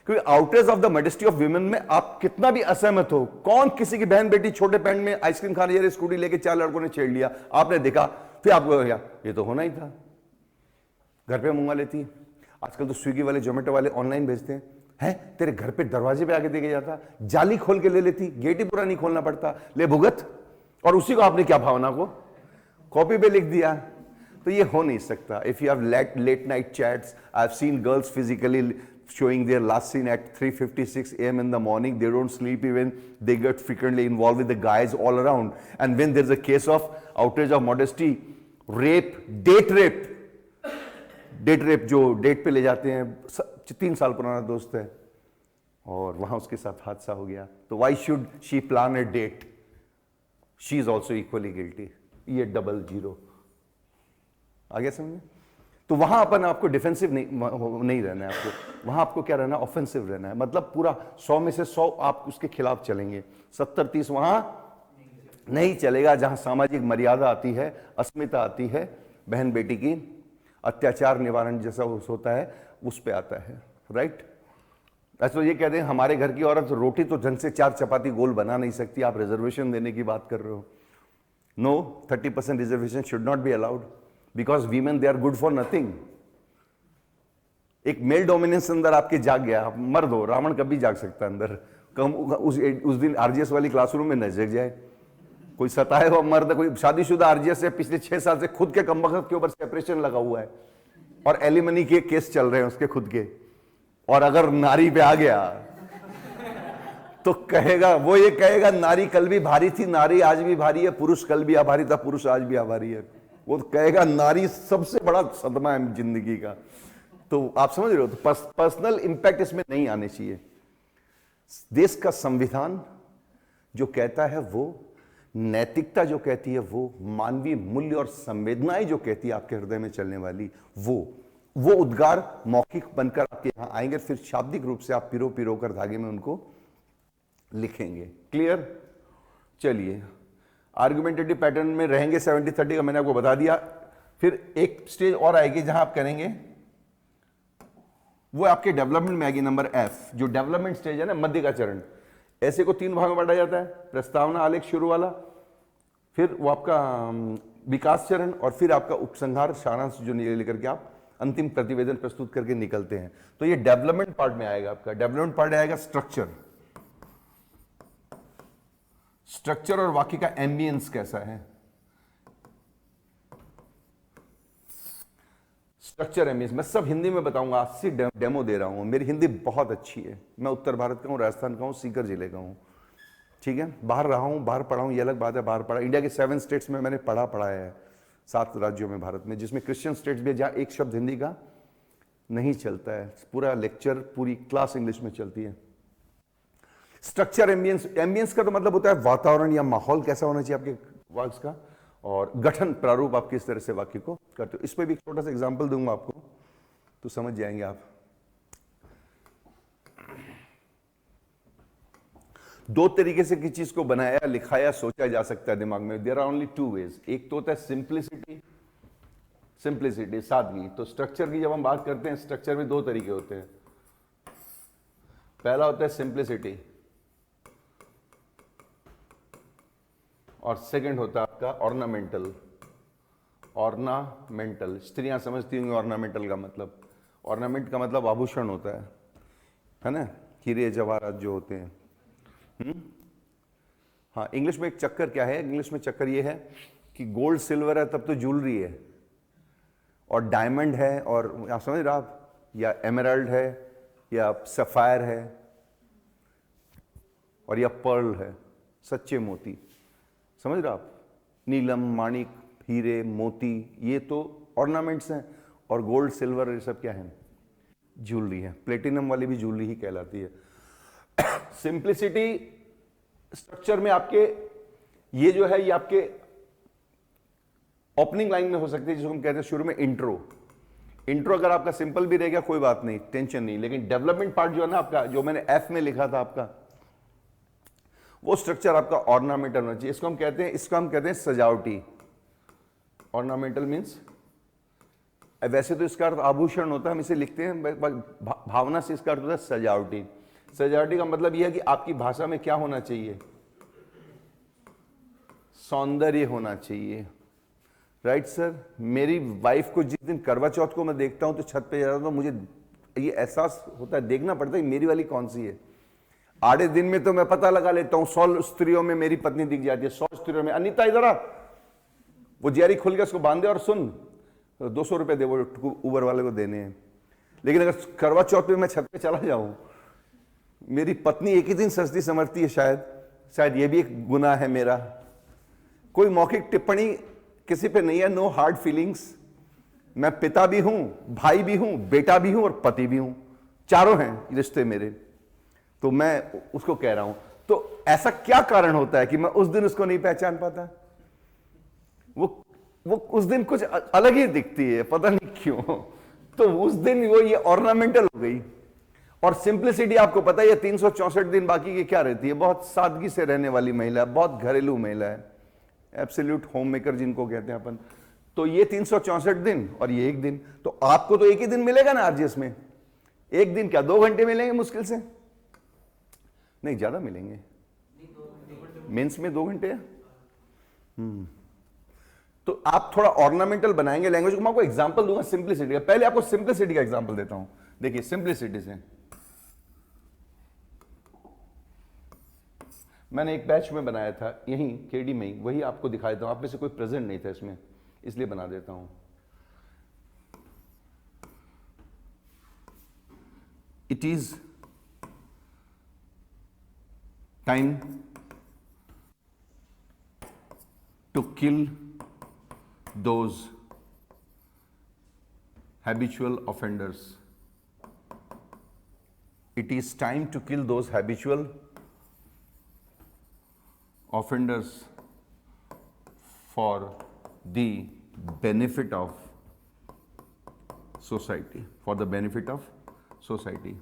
क्योंकि outrage of the modesty of women में आप कितना भी असहमत हो, कौन किसी की बहन बेटी छोटे पैंट में आइसक्रीम खाने जा रही, स्कूटी लेके 4 लड़कों ने छेड़ लिया, आपने देखा, फिर आपको ये तो होना ही था, घर पे मंगा लेती है। आजकल तो स्विगी वाले जोमेटो वाले ऑनलाइन भेजते हैं, तेरे घर पे दरवाजे पे आके देके जाता, जाली खोल के ले लेती, गेट ही पूरा नहीं खोलना पड़ता, ले भुगत, और उसी को आपने क्या भावना को कॉपी पे लिख दिया। तो ये हो नहीं सकता। If you have let night chats, I have seen girls physically showing their last scene at 3:56 a.m. in the morning. They don't sleep even. They get frequently involved with the guys all around. And when there's a case of outrage of modesty, rape, date rape जो date पे ले जाते हैं, 3 साल पुराना दोस्त है, और वहां उसके साथ हादसा हो गया, तो why should she plan a date, she is also equally guilty. ये डबल जीरो आ गया समझ में? तो वहां अपन आपको डिफेंसिव नहीं रहना है, आपको वहां आपको क्या रहना है, ऑफेंसिव रहना है। मतलब पूरा 100 में से 100 आप उसके खिलाफ चलेंगे, 70-30 वहां नहीं चलेगा। जहां सामाजिक मर्यादा आती है, अस्मिता आती है, बहन बेटी की अत्याचार निवारण जैसा होता है, उस पे आता है, राइट। ऐसे तो ये कहते हैं हमारे घर की औरत रोटी तो ढंग से 4 चपाती गोल बना नहीं सकती, आप रिजर्वेशन देने की बात कर रहे हो। No, 30% reservation should not be allowed because women they are good for nothing. एक मेल डोमिनेंस अंदर आपके जाग गया, आप मर्द हो, रावण कभी जाग सकता है अंदर, कम उस दिन आरजीएस वाली क्लासरूम में न जग जाए, कोई सताए हुआ मर्द, कोई शादीशुदा आरजीएस से पिछले 6 साल से खुद के कमबख्त के ऊपर सेपरेशन लगा हुआ है और एलिमनी के केस चल रहे हैं उसके खुद के, और अगर नारी पे आ गया तो कहेगा, वो ये कहेगा नारी कल भी भारी थी, नारी आज भी भारी है, पुरुष कल भी आभारी था, पुरुष आज भी आभारी है। वो कहेगा नारी सबसे बड़ा सदमा है जिंदगी का। तो आप समझ रहे हो, तो पर्सनल इंपैक्ट इसमें नहीं आने चाहिए। देश का संविधान जो कहता है वो, नैतिकता जो कहती है वो, मानवीय मूल्य और संवेदनाएं जो कहती है आपके हृदय में चलने वाली, वो उद्गार मौखिक बनकर आपके यहां आएंगे, फिर शाब्दिक रूप से आप पिरो पिरो कर धागे में उनको लिखेंगे। क्लियर? चलिए, आर्गुमेंटेटिव पैटर्न में रहेंगे 70-30 का मैंने आपको बता दिया। फिर एक स्टेज और आएगी जहां आप करेंगे, वो आपके डेवलपमेंट में आएगी, नंबर एफ, जो डेवलपमेंट स्टेज है ना, मध्य का चरण। ऐसे को 3 भाग में बांटा जाता है, प्रस्तावना, आलेख शुरू वाला, फिर वो आपका विकास चरण, और फिर आपका उपसंहार, सारांश जो लेकर के आप अंतिम प्रतिवेदन प्रस्तुत करके निकलते हैं। तो ये डेवलपमेंट पार्ट में आएगा आपका। डेवलपमेंट पार्ट आएगा स्ट्रक्चर, स्ट्रक्चर और वाक्य का एम्बियंस कैसा है, स्ट्रक्चर एम्बियंस मैं सब हिंदी में बताऊंगा, आज से डेमो दे रहा हूं। मेरी हिंदी बहुत अच्छी है, मैं उत्तर भारत का हूं, राजस्थान का हूं, सीकर जिले का हूं, ठीक है। बाहर रहा हूं, बाहर पढ़ा हूं, ये अलग बात है, बाहर पढ़ा। इंडिया के 7 स्टेट्स में मैंने पढ़ाया है, 7 राज्यों में भारत में, जिसमें क्रिश्चियन स्टेट्स भी, जहां एक शब्द हिंदी का नहीं चलता है, पूरा लेक्चर, पूरी क्लास इंग्लिश में चलती है। स्ट्रक्चर एम्बियंस, एम्बियंस का तो मतलब होता है वातावरण या माहौल कैसा होना चाहिए आपके वाक्य का, और गठन प्रारूप आप किस तरह से वाक्य को करते हो। इस पर भी एक छोटा सा एग्जांपल दूंगा आपको, तो समझ जाएंगे आप। 2 तरीके से किसी चीज को बनाया, लिखाया, सोचा जा सकता है दिमाग में। There are only 2 ways. एक तो होता है सिंप्लिसिटी, सादगी। तो स्ट्रक्चर की जब हम बात करते हैं, स्ट्रक्चर में 2 तरीके होते हैं। पहला होता है सिंप्लिसिटी, और सेकंड होता है आपका ऑर्नामेंटल। ऑर्नामेंटल, स्त्रियां समझती होंगी ऑर्नामेंटल का मतलब, ऑर्नामेंट का मतलब आभूषण होता है ना, हीरे जवाहरात जो होते हैं। हाँ, इंग्लिश में एक चक्कर क्या है, इंग्लिश में चक्कर ये है कि गोल्ड सिल्वर है तब तो ज्वेलरी है, और डायमंड है, और आप समझ रहे आप, या एमराल्ड है, या सफायर है, और या पर्ल है, सच्चे मोती, समझ रहे आप, नीलम, माणिक, हीरे, मोती, ये तो ऑर्नामेंट्स हैं। और गोल्ड सिल्वर ये सब क्या है, ज्वेलरी है। प्लेटिनम वाली भी ज्वेलरी ही कहलाती है। सिंप्लिसिटी स्ट्रक्चर में आपके ये जो है, ये आपके ओपनिंग लाइन में हो सकती है, जिसको हम कहते हैं शुरू में इंट्रो। इंट्रो अगर आपका सिंपल भी रहेगा कोई बात नहीं, टेंशन नहीं, लेकिन डेवलपमेंट पार्ट जो है ना आपका, जो मैंने एफ में लिखा था आपका, वो स्ट्रक्चर आपका ऑर्नामेंटल होना चाहिए। इसको हम कहते हैं सजावटी। ऑर्नामेंटल मीन्स, वैसे तो इसका अर्थ आभूषण होता है, हम इसे लिखते हैं भावना से, इसका अर्थ होता है सजावटी। सजावटी का मतलब यह है कि आपकी भाषा में क्या होना चाहिए, सौंदर्य होना चाहिए। राइट सर, मेरी वाइफ को जिस दिन करवा चौथ को मैं देखता हूं तो छत पे जाता हूं, मुझे ये एहसास होता है, देखना पड़ता है मेरी वाली कौन सी है। आधे दिन में तो मैं पता लगा लेता हूं, 100 स्त्रियों में मेरी पत्नी दिख जाती है, 100 स्त्रियों में अनीता इधर आ, वो जियारी खुल गया, उसको बांध दे और सुन, 200 रुपए दे, वो उबर वाले को देने हैं। लेकिन अगर करवा चौथ पे मैं छत पे चला जाऊं, मेरी पत्नी एक ही दिन सस्ती समझती है, शायद ये भी एक गुनाह है मेरा। कोई मौखिक टिप्पणी किसी पे नहीं है, नो हार्ड फीलिंग्स। मैं पिता भी हूं, भाई भी हूं, बेटा भी हूं और पति भी हूं, चारों हैं रिश्ते मेरे। तो मैं उसको कह रहा हूं, तो ऐसा क्या कारण होता है कि मैं उस दिन उसको नहीं पहचान पाता? वो उस दिन कुछ अलग ही दिखती है, पता नहीं क्यों। तो उस दिन वो ये ऑर्नामेंटल हो गई। और सिंप्लिसिटी आपको पता है, ये 364 दिन बाकी की क्या रहती है? बहुत सादगी से रहने वाली महिला है, बहुत घरेलू महिला है, एब्सोल्यूट होम मेकर जिनको कहते हैं अपन। तो ये 364 दिन और ये एक दिन, तो आपको तो एक ही दिन मिलेगा ना आरजीएस में। एक दिन क्या 2 घंटे मिलेंगे मुश्किल से? नहीं, ज्यादा मिलेंगे। मेंस में 2 घंटे है। तो आप थोड़ा ऑर्नामेंटल बनाएंगे लैंग्वेज को। मैं आपको एग्जांपल दूंगा सिंप्लिसिटी का। पहले आपको सिंप्लिसिटी का एग्जांपल देता हूं। देखिए सिंप्लिसिटी से मैंने एक बैच में बनाया था, यहीं केडी में ही, वही आपको दिखा देता हूं। आप में से कोई प्रेजेंट नहीं था इसमें, इसलिए बना देता हूं। It is time to kill those habitual offenders. It is time to kill those habitual offenders for the benefit of society, for the benefit of society.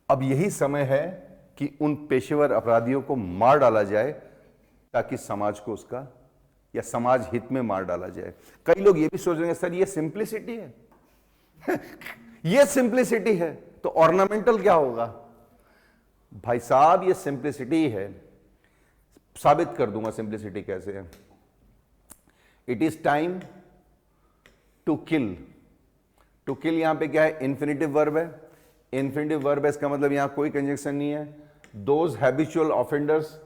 अब यही समय है कि उन पेशेवर अपराधियों को मार डाला जाए ताकि समाज को उसका या समाज हित में मार डाला जाए। कई लोग ये भी सोच रहे हैं सर ये सिंप्लिसिटी है ये सिंप्लिसिटी है तो ऑर्नामेंटल क्या होगा? भाई साहब ये सिंप्लिसिटी है, साबित कर दूंगा सिंप्लिसिटी कैसे है। It is time to kill. To kill यहां पे क्या है? इंफिनिटिव वर्ब है। इंफिनिटिव वर्ब है, इसका मतलब यहां कोई कंजंक्शन नहीं है। दोज हैबिचुअल ऑफेंडर्स,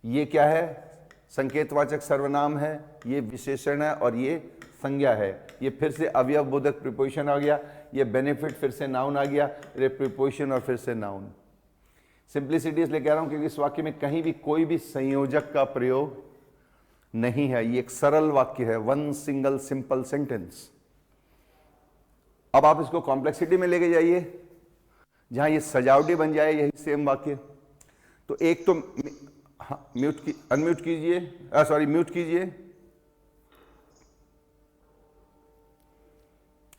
ये क्या है? संकेतवाचक सर्वनाम है, ये विशेषण है और ये संज्ञा है। ये फिर से अवयव बोधक प्रीपोजिशन आ गया, ये बेनिफिट फिर से नाउन आ गया, ये प्रीपोजिशन और फिर से नाउन। सिंप्लिसिटी इसलिए कह रहा हूं क्योंकि इस वाक्य में कहीं भी कोई भी संयोजक का प्रयोग नहीं है। ये एक सरल वाक्य है, वन सिंगल सिंपल सेंटेंस। अब आप इसको कॉम्प्लेक्सिटी में लेके जाइए जहां ये सजावटी बन जाए यही सेम वाक्य। तो एक तो अनम्यूट कीजिए, सॉरी म्यूट कीजिए।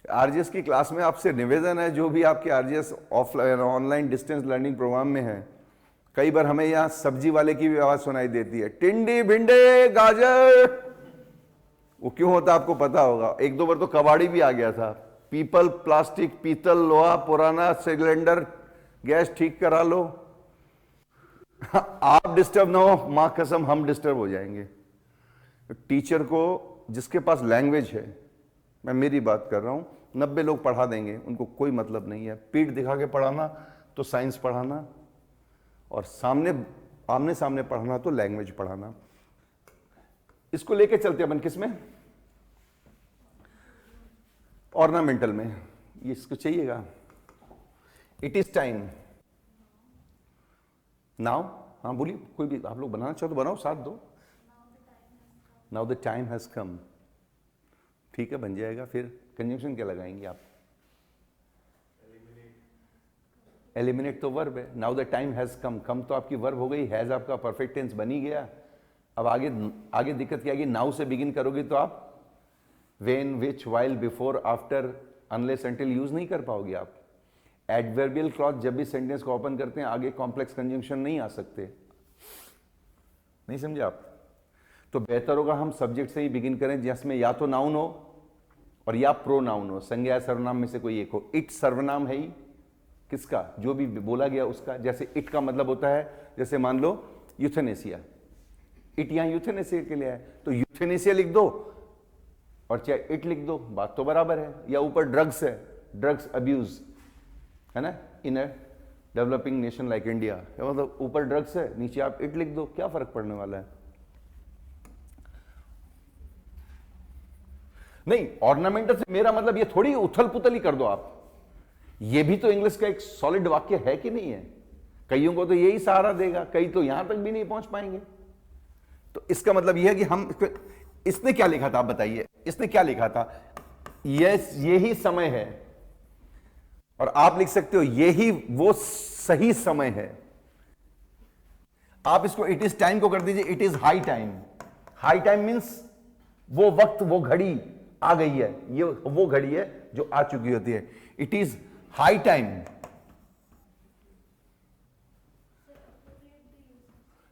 आरजीएस की क्लास में आपसे निवेदन है, जो भी आपके RGS offline online distance learning programme में है, कई बार हमें यहां सब्जी वाले की भी आवाज सुनाई देती है, टिंडी भिंडे गाजर। वो क्यों होता है आपको पता होगा। एक दो बार तो कबाड़ी भी आ गया था। पीपल, प्लास्टिक, पीतल, लोहा, पुराना सिलेंडर, गैस ठीक करा लो। आप डिस्टर्ब ना हो, मां कसम हम डिस्टर्ब हो जाएंगे। टीचर को जिसके पास लैंग्वेज है, मैं मेरी बात कर रहा हूं, 90 लोग पढ़ा देंगे, उनको कोई मतलब नहीं है। पीठ दिखा के पढ़ाना तो साइंस पढ़ाना, और आमने सामने पढ़ाना तो लैंग्वेज पढ़ाना। इसको लेके चलते अपन किस में? ऑर्नामेंटल में। ये इसको चाहिएगा। It is time now. हाँ बोलिए, कोई भी आप लोग बनाना चाहो तो बनाओ, साथ दो। नाउ द टाइम हैज कम। ठीक है, बन जाएगा। फिर कंजंक्शन क्या लगाएंगे आप? एलिमिनेट तो वर्ब है। Now the time has come, come तो आपकी वर्ब हो गई, हैज आपका परफेक्ट टेंस बन ही गया। अब आगे दिक्कत क्या आएगी? नाउ से बिगिन करोगे तो आप when, which, while, before, after, unless, until use नहीं कर पाओगे आप। एडवर्बियल क्लॉज जब भी सेंटेंस को ओपन करते हैं आगे कॉम्प्लेक्स कंजंक्शन नहीं आ सकते। नहीं समझे आप? तो बेहतर होगा हम सब्जेक्ट से ही बिगिन करें जिसमें या तो नाउन हो और या प्रोनाउन हो, संज्ञा सर्वनाम में से कोई एक हो। इट सर्वनाम है ही किसका? जो भी बोला गया उसका। जैसे इट का मतलब होता है, जैसे मान लो यूथेनेसिया, इट यहां यूथेनेसिया के लिए है तो यूथेनेसिया लिख दो और चाहे इट लिख दो, बात तो बराबर है। या ऊपर ड्रग्स है, ड्रग्स अब्यूज है ना, in a developing nation like India, मतलब ऊपर ड्रग्स है, नीचे आप इट लिख दो, क्या फर्क पड़ने वाला है? नहीं, ऑर्नामेंटल से मेरा मतलब ये थोड़ी उथल पुथल ही कर दो आप। ये भी तो इंग्लिश का एक सॉलिड वाक्य है कि नहीं है? कईयों को तो यही सहारा देगा, कई तो यहां तक भी नहीं पहुंच पाएंगे। तो इसका मतलब यह है कि हम, इसने क्या लिखा था आप बताइए, इसने क्या लिखा था? यही समय है, और आप लिख सकते हो यही वो सही समय है। आप इसको इट इज टाइम को कर दीजिए it is high time. High time means वो वक्त, वो घड़ी आ गई है, ये वो घड़ी है जो आ चुकी होती है। It is high time.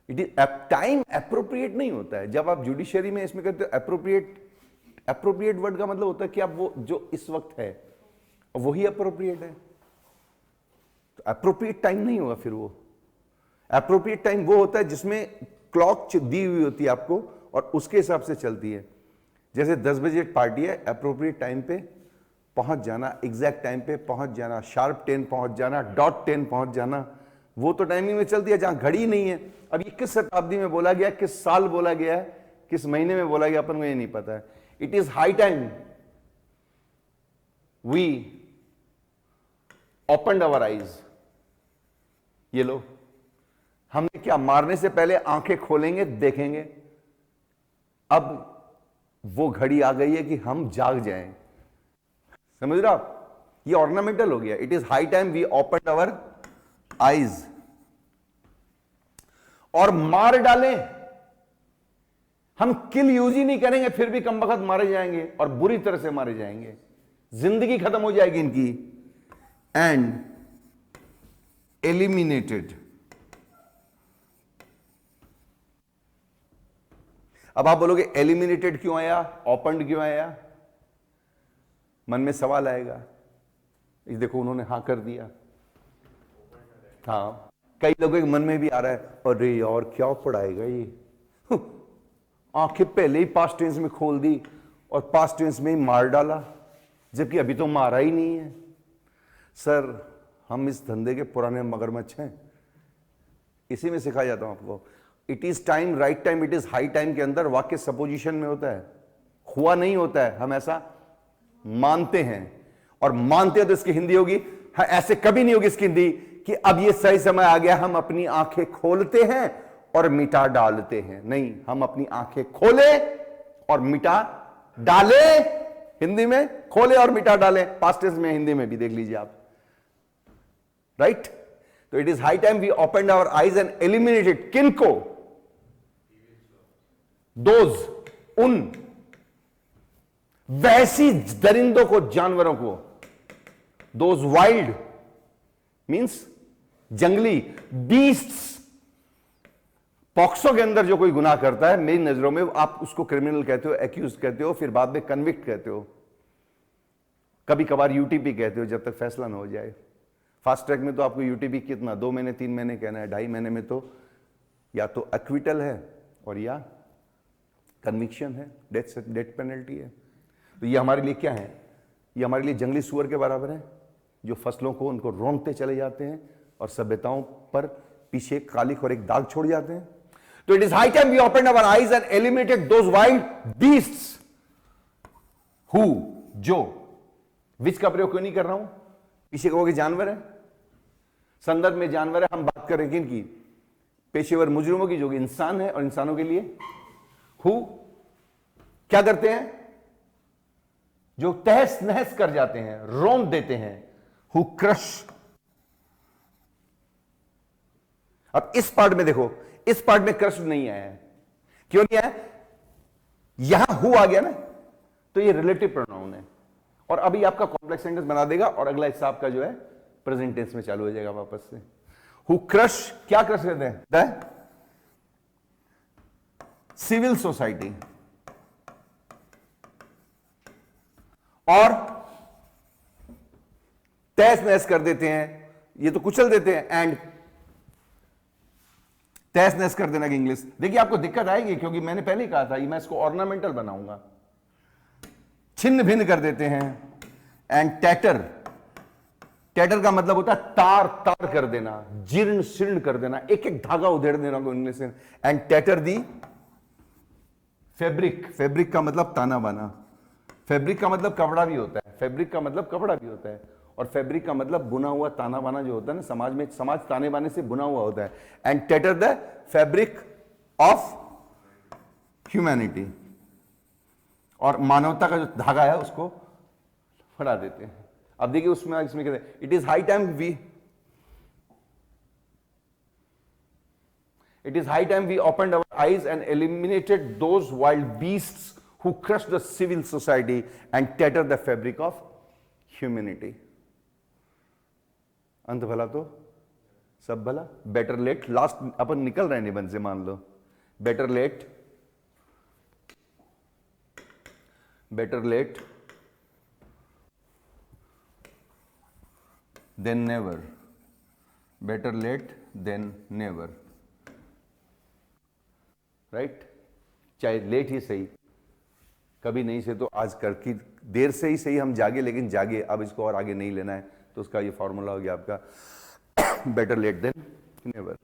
It is time appropriate नहीं होता है। जब आप जुडिशियरी में इसमें कहते हो अप्रोप्रिएट, अप्रोप्रिएट वर्ड का मतलब होता है कि आप वो जो इस वक्त है वही अप्रोप्रिएट है। तो अप्रोप्रिएट टाइम नहीं होगा फिर वो। अप्रोप्रिएट टाइम वो होता है जिसमें क्लॉक दी हुई होती है आपको और उसके हिसाब से चलती है। जैसे 10 बजे पार्टी है, अप्रोप्रिएट टाइम पे पहुंच जाना, एग्जैक्ट टाइम पे पहुंच जाना, शार्प 10 पहुंच जाना, डॉट 10 पहुंच जाना, वो तो टाइमिंग में चलती है जहां घड़ी नहीं है। अब ये किस शताब्दी में बोला गया, किस साल बोला गया है, किस महीने में बोला गया, अपन को ये नहीं पता है। It is high time we opened our eyes. ये लो, हमने क्या, मारने से पहले आंखें खोलेंगे, देखेंगे। अब वो घड़ी आ गई है कि हम जाग जाएं। समझ रहे हो आप? ये ऑर्नामेंटल हो गया। It is high time we opened our eyes. और मार डालें, हम किल यूज ही नहीं करेंगे फिर भी कम वक्त मारे जाएंगे और बुरी तरह से मारे जाएंगे, जिंदगी खत्म हो जाएगी इनकी। And eliminated. अब आप बोलोगे एलिमिनेटेड क्यों आया, ओपनड क्यों आया? मन में सवाल आएगा। इस देखो उन्होंने हां कर दिया। हाँ, कई लोगों के मन में भी आ रहा है, अरे यार क्या पढ़ाएगा ये, आंखें पहले ही पास्ट टेंस में खोल दी और पास्ट टेंस में ही मार डाला, जबकि अभी तो मारा ही नहीं है। सर, हम इस धंधे के पुराने मगरमच्छ हैं। इसी में सिखाया जाता हूं आपको। It is time, right time, it is high time के अंदर वाक्य सपोजिशन में होता है, हुआ नहीं होता है। हम ऐसा मानते हैं, और मानते हैं तो इसकी हिंदी होगी, हाँ, ऐसे कभी नहीं होगी इसकी हिंदी कि अब ये सही समय आ गया, हम अपनी आंखें खोलते हैं और मिटा डालते हैं। नहीं, हम अपनी आंखें खोले और मिटा डाले। हिंदी में खोले और मिटा डाले, पास्ट टेंस में हिंदी में भी देख लीजिए आप। राइट? तो it is high time we opened our eyes and eliminated. किनको? दोज, उन वैसी दरिंदों को, जानवरों को। दोज वाइल्ड मीन्स जंगली बीस्ट्स। पॉक्सो के अंदर जो कोई गुनाह करता है, मेरी नजरों में आप उसको क्रिमिनल कहते हो, एक्यूज कहते हो, फिर बाद में कन्विक्ट कहते हो, कभी कभार यूटीपी कहते हो, जब तक फैसला ना हो जाए। फास्ट ट्रैक में तो आपको यूटीपी कितना, 2 महीने 3 महीने कहना है, 2.5 महीने में तो या तो एक्विटल है और या कन्विक्शन है, डेथ पेनल्टी है। तो ये हमारे लिए क्या है? ये हमारे लिए जंगली सुअर के बराबर है, जो फसलों को उनको रौंदते चले जाते हैं और सभ्यताओं पर पीछे कालिक और एक दाग छोड़ जाते हैं। तो it is high time we opened our eyes and eliminated those wild beasts who, जो, विच का प्रयोग क्यों नहीं कर रहा हूं? पीछे कहोगे जानवर है, संदर्भ में जानवर है। हम बात करें किनकी? पेशेवर मुजरिमों की, जो कि इंसान है, और इंसानों के लिए हु क्या करते हैं? जो तहस नहस कर जाते हैं, रौंद देते हैं। Who crush. अब इस पार्ट में देखो, इस पार्ट में क्रश नहीं आया है। क्यों नहीं आया? यहां हु आ गया ना, तो ये रिलेटिव प्रोनाउन है, और अभी आपका कॉम्प्लेक्स सेंटेंस बना देगा और अगला हिस्सा आपका जो है प्रेजेंट टेंस में चालू हो जाएगा वापस से। हु क्रश, क्या क्रश करते हैं? द सिविल सोसाइटी, और तहस नहस कर देते हैं, ये तो कुचल देते हैं। एंड तहस नहस कर देना की इंग्लिश, देखिए आपको दिक्कत आएगी, क्योंकि मैंने पहले ही कहा था मैं इसको ऑर्नामेंटल बनाऊंगा। छिन्न भिन्न कर देते हैं। एंड टैटर, टैटर का मतलब होता है तार तार कर देना, जीर्ण शीर्ण कर देना, एक एक धागा उधेड़ देना को इंग्लिश में। एंड टैटर दी फैब्रिक, फैब्रिक का मतलब ताना बाना, फैब्रिक का मतलब कपड़ा भी होता है, फैब्रिक का मतलब कपड़ा भी होता है, और फैब्रिक का मतलब बुना हुआ ताना बाना जो होता है ना समाज में, समाज ताने बाने से बुना हुआ होता है। And tatter the fabric of humanity, और मानवता का जो धागा है उसको फड़ा देते हैं। अब देखिए उसमें इसमें कहते हैं it is high time we, It is high time we opened our eyes and eliminated those wild beasts who crush the civil society and tatter the fabric of humanity. अंत भला तो सब भला. बेटर लेट, लास्ट अपन निकल रहे हैं निबंध से, मान लो. Better late than never. Better late than never. Right? चाहे लेट ही सही, कभी नहीं से तो आज कर की देर से ही सही हम जागे, लेकिन जागे. अब इसको और आगे नहीं लेना है, तो उसका ये फॉर्मूला हो गया आपका बेटर लेट देन नेवर.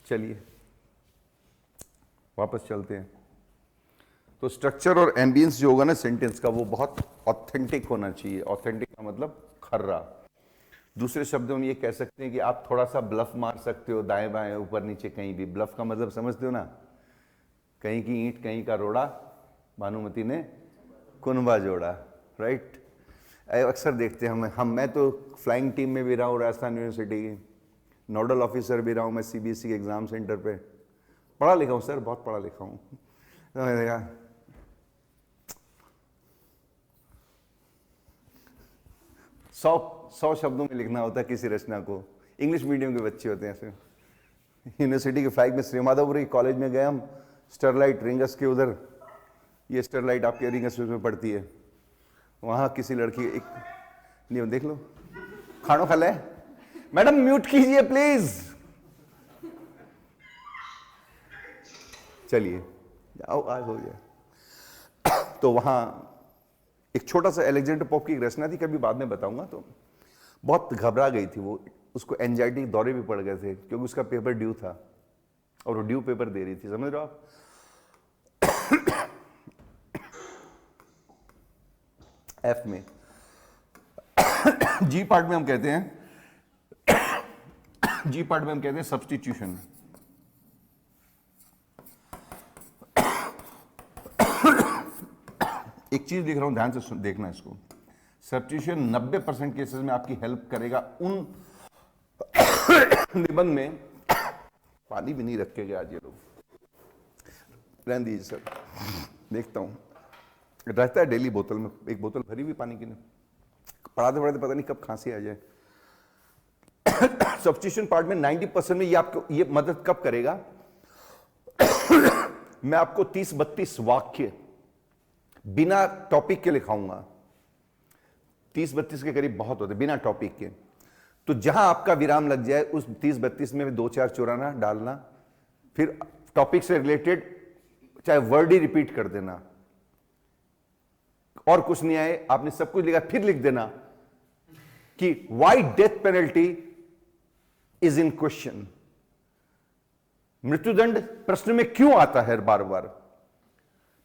चलिए वापस चलते हैं. तो स्ट्रक्चर और एम्बियंस जो होगा ना सेंटेंस का, वो बहुत ऑथेंटिक होना चाहिए. ऑथेंटिक का मतलब खर्रा. दूसरे शब्दों में ये कह सकते हैं कि आप थोड़ा सा ब्लफ मार सकते हो, दाएं बाएं ऊपर नीचे कहीं भी. ब्लफ का मतलब समझते हो ना? कहीं की ईंट कहीं का रोड़ा, भानुमति ने कुनबा जोड़ा. राइट? अक्सर देखते हैं मैं तो फ्लाइंग टीम में भी रहा हूँ राजस्थान यूनिवर्सिटी की, नोडल ऑफिसर भी रहा हूँ मैं सीबीएसई के एग्जाम सेंटर पे. पढ़ा लिखा हूँ सर, बहुत पढ़ा लिखा हूँ. तो मैंने कहा 100 शब्दों में लिखना होता है किसी रचना को. इंग्लिश मीडियम के बच्चे होते हैं ऐसे. यूनिवर्सिटी के फ्लाइट में श्रीमाधोपुरी कॉलेज में गए हम, स्टरलाइट रिंगस के उधर. ये स्टरलाइट आपके रिंगस में पड़ती है. वहां किसी लड़की एक नहीं, देख लो खानो खा ले, मैडम म्यूट कीजिए प्लीज. चलिए आओ, आज हो गया. तो वहां एक छोटा सा अलेक्जेंडर पोप की एक रचना थी, कभी बाद में बताऊंगा. तो बहुत घबरा गई थी वो, उसको एंजाइटी के दौरे भी पड़ गए थे क्योंकि उसका पेपर ड्यू था और वो ड्यू पेपर दे रही थी. समझ रहे हो आप? एफ में जी पार्ट में हम कहते हैं सब्स्टिट्यूशन. एक चीज लिख रहा हूं, ध्यान से देखना इसको. सब्स्टिट्यूशन 90% केसेस में आपकी हेल्प करेगा उन निबंध में. पानी भी नहीं रखे गए आज ये लोग, रहने दीजिए सर, देखता हूं. रहता है डेली बोतल में, एक बोतल भरी हुई पानी की. नहीं पढ़ाते पढ़ाते पता नहीं कब खांसी आ जाए. सब्स्टिट्यूशन पार्ट में 90% में ये आपको ये मदद कब करेगा? मैं आपको 30-32 वाक्य बिना टॉपिक के लिखाऊंगा. 30-32 के करीब बहुत होते बिना टॉपिक के. तो जहां आपका विराम लग जाए उस 30-32 में 2-4 चुराना डालना, फिर टॉपिक से रिलेटेड चाहे वर्ड ही रिपीट कर देना. और कुछ नहीं आए, आपने सब कुछ लिखा, फिर लिख देना कि why death penalty is in question. मृत्युदंड प्रश्न में क्यों आता है बार बार?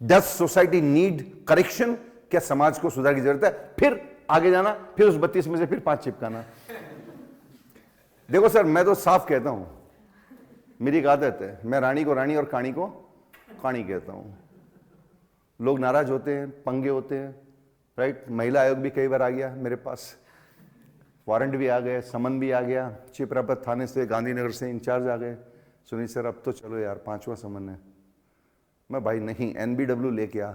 Does society need correction? क्या समाज को सुधार की जरूरत है? फिर आगे जाना, फिर उस 32 में से फिर 5 चिपकाना. देखो सर, मैं तो साफ कहता हूं, मेरी एक आदत है, मैं रानी को रानी और कहानी को कहानी कहता हूं. लोग नाराज होते हैं, पंगे होते हैं. राइट? महिला आयोग भी कई बार आ गया मेरे पास, वारंट भी आ गए, समन भी आ गया. छिपरापत थाने से, गांधीनगर से इंचार्ज आ गए. सुनील सर अब तो चलो यार, 5वां समन है. मैं भाई नहीं, NBW लेके आ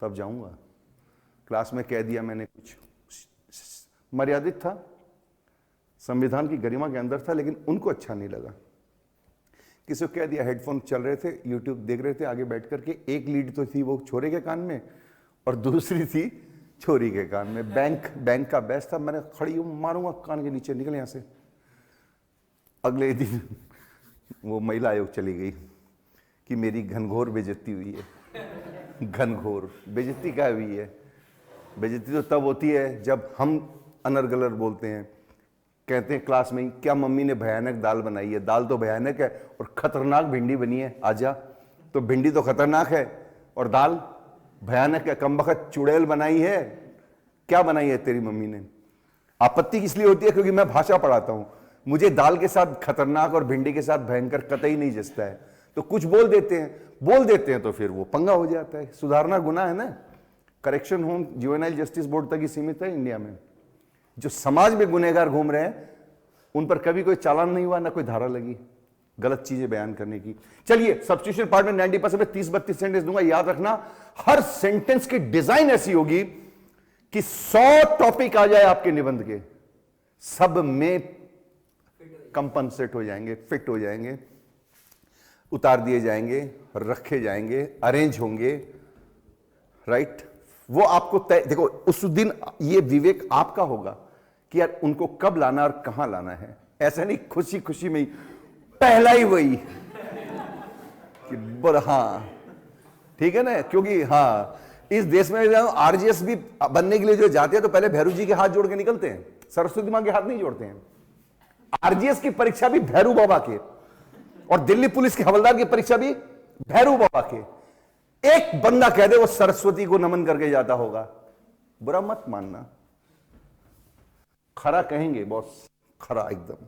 तब जाऊंगा. क्लास में कह दिया मैंने, कुछ मर्यादित था, संविधान की गरिमा के अंदर था, लेकिन उनको अच्छा नहीं लगा. किसी को कह दिया, हेडफोन चल रहे थे, यूट्यूब देख रहे थे आगे बैठ करके. एक लीड तो थी वो छोरे के कान में और दूसरी थी छोरी के कान में. बैंक का बैच था. मैंने खड़ी हूं, मारूंगा कान के नीचे, निकल यहां से. अगले दिन वो महिला आयोग चली गई कि मेरी घनघोर बेइज्जती हुई है. घनघोर बेइज्जती क्या हुई है? बेइज्जती तो तब होती है जब हम अनर्गलर बोलते हैं. कहते हैं क्लास में, क्या मम्मी ने भयानक दाल बनाई है? दाल तो भयानक है और खतरनाक भिंडी बनी है. आजा, तो भिंडी तो खतरनाक है और दाल भयानक है. कमबख्त चुड़ैल बनाई है. क्या बनाई है तेरी मम्मी ने? आपत्ति इसलिए होती है क्योंकि मैं भाषा पढ़ाता हूं. मुझे दाल के साथ खतरनाक और भिंडी के साथ भयंकर कतई नहीं जचता है. तो कुछ बोल देते हैं तो फिर वो पंगा हो जाता है. सुधारना गुनाह है ना. Correction home juvenile justice board तक ही सीमित है इंडिया में. जो समाज में गुनहगार घूम रहे हैं उन पर कभी कोई चालान नहीं हुआ, ना कोई धारा लगी. गलत चीजें बयान करने की। चलिए सब्स्टिट्यूशन पार्ट में 90% में 30-32 सेंटेंस दूंगा। याद रखना हर सेंटेंस की डिजाइन ऐसी होगी कि 100 टॉपिक आ जाए आपके निबंध के, सब में कंपनसेट हो जाएंगे, फिट हो जाएंगे, उतार दिए जाएंगे, रखे जाएंगे, अरेंज होंगे, राइट। वो आपको तय, देखो उस दिन ये विवेक आपका होगा कि यार उनको कब लाना और कहां लाना है। ऐसा नहीं खुशी खुशी में ही पहला ही वही कि बोल हाँ ठीक है ना, क्योंकि हाँ इस देश में आरजीएस भी बनने के लिए जो जाते हैं तो पहले भैरू जी के हाथ जोड़ के निकलते हैं, सरस्वती मां के हाथ नहीं जोड़ते हैं। आरजीएस की परीक्षा भी भैरू बाबा के, और दिल्ली पुलिस के हवलदार की परीक्षा भी भैरू बाबा के। एक बंदा कह दे वो सरस्वती को नमन करके जाता होगा, बुरा मत मानना, खरा कहेंगे बॉस, खरा एकदम।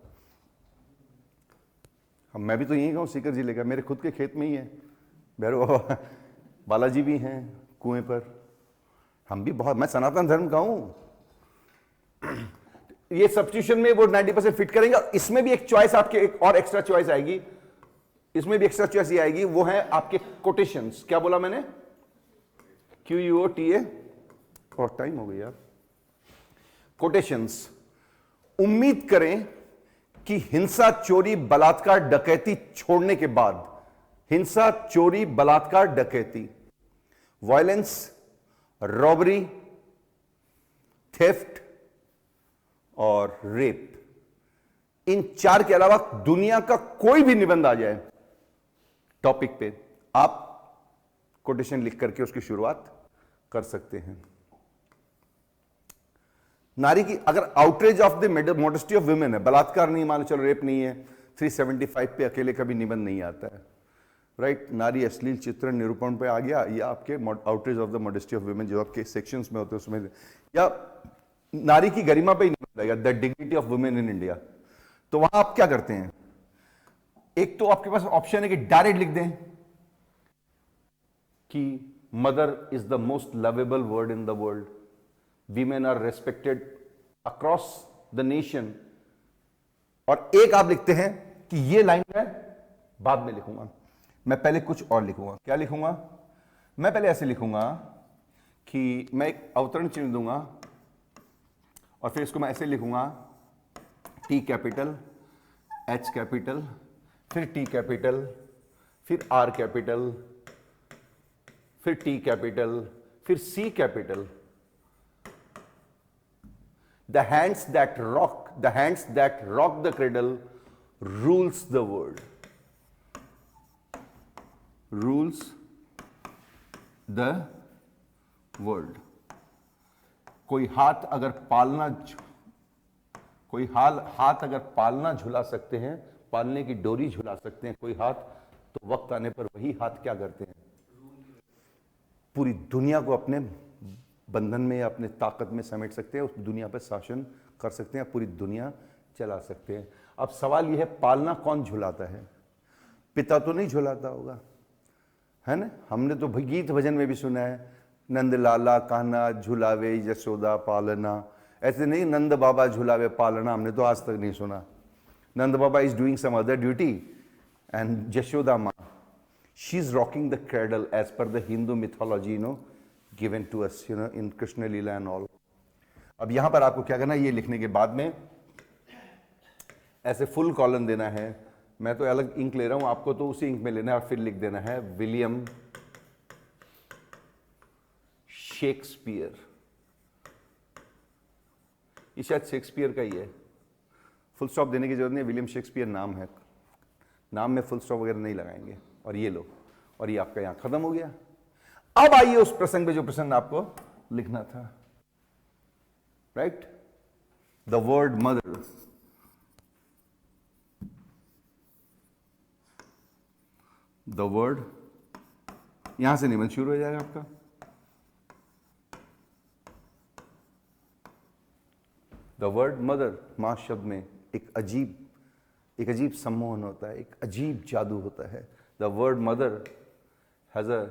हम मैं भी तो यही कहूं सीकर जिले का, मेरे खुद के खेत में ही है भैरू बाबा, बालाजी भी हैं कुएं पर, हम भी बहुत, मैं सनातन धर्म का हूं। ये सब्स्टिट्यूशन में वो 90% फिट करेंगे। और इसमें भी एक चॉइस आपके, एक और एक्स्ट्रा चॉइस आएगी, इसमें भी एक्स्ट्रा चॉइस ये आएगी, वो है आपके कोटेशंस। क्या बोला मैंने? QUOTA, और टाइम हो गया यार। कोटेशंस, उम्मीद करें कि हिंसा, चोरी, बलात्कार, डकैती छोड़ने के बाद, हिंसा, चोरी, बलात्कार, डकैती, वायलेंस, रॉबरी, थेफ्ट और रेप, इन 4 के अलावा दुनिया का कोई भी निबंध आ जाए टॉपिक पे, आप कोटेशन लिख करके उसकी शुरुआत कर सकते हैं। नारी की अगर outrage of the modesty of women है, बलात्कार नहीं, मान चलो रेप नहीं है, 375 पे अकेले कभी निबंध नहीं आता है, राइट। नारी अश्लील चित्रण निरूपण पे आ गया, या आपके outrage of the modesty of women जो आपके सेक्शंस में होते हैं उसमें, या नारी की गरिमा पे ही निबंध आएगा, the dignity of women in India. तो वहां आप क्या करते हैं, एक तो आपके पास ऑप्शन है कि डायरेक्ट लिख दें कि mother is the most lovable word in the world, women are respected across the nation, और एक आप लिखते हैं कि ये लाइन मैं बाद में लिखूंगा, मैं पहले कुछ और लिखूंगा। क्या लिखूंगा? मैं पहले ऐसे लिखूंगा कि मैं एक अवतरण चिन्ह दूंगा और फिर इसको मैं ऐसे लिखूंगा, T कैपिटल, H कैपिटल, फिर T कैपिटल, फिर R कैपिटल, फिर T कैपिटल, फिर C capital. The hands that rock the cradle rules the world. Rules the world. कोई हाथ अगर पालना झुला सकते हैं, पालने की डोरी झुला सकते हैं कोई हाथ, तो वक्त आने पर वही हाथ क्या करते हैं? पूरी दुनिया को अपने बंधन में या अपने ताकत में समेट सकते हैं, उस दुनिया पर शासन कर सकते हैं, पूरी दुनिया चला सकते हैं। अब सवाल यह है, पालना कौन झुलाता है? पिता तो नहीं झुलाता होगा, है ना। हमने तो गीत भजन में भी सुना है, नंद लाला कान्हा झुलावे यशोदा पालना, ऐसे नहीं नंद बाबा झुलावे पालना, हमने तो आज तक नहीं सुना। Nand Baba is doing some other duty and Yashoda Maa, she is rocking the cradle as per the Hindu mythology, given to us, in Krishna Leela and all. अब यहां पर आपको क्या करना है, ये लिखने के बाद में ऐसे फुल कॉलम देना है। मैं तो अलग इंक ले रहा हूं, आपको तो उसी इंक में लेना है, और फिर लिख देना है विलियम शेक्सपियर। ये शायद शेक्सपियर का ही है, फुल स्टॉप देने की जरूरत नहीं, विलियम शेक्सपियर नाम है, नाम में फुल स्टॉप वगैरह नहीं लगाएंगे। और ये लो, और ये आपका यहां खत्म हो गया। अब आइए उस प्रसंग पे जो प्रसंग आपको लिखना था, right. The word mother, the word, यहां से निबंध शुरू हो जाएगा आपका। द वर्ड मदर, मां शब्द में एक अजीब सम्मोहन होता है, एक अजीब जादू होता है। The word mother has a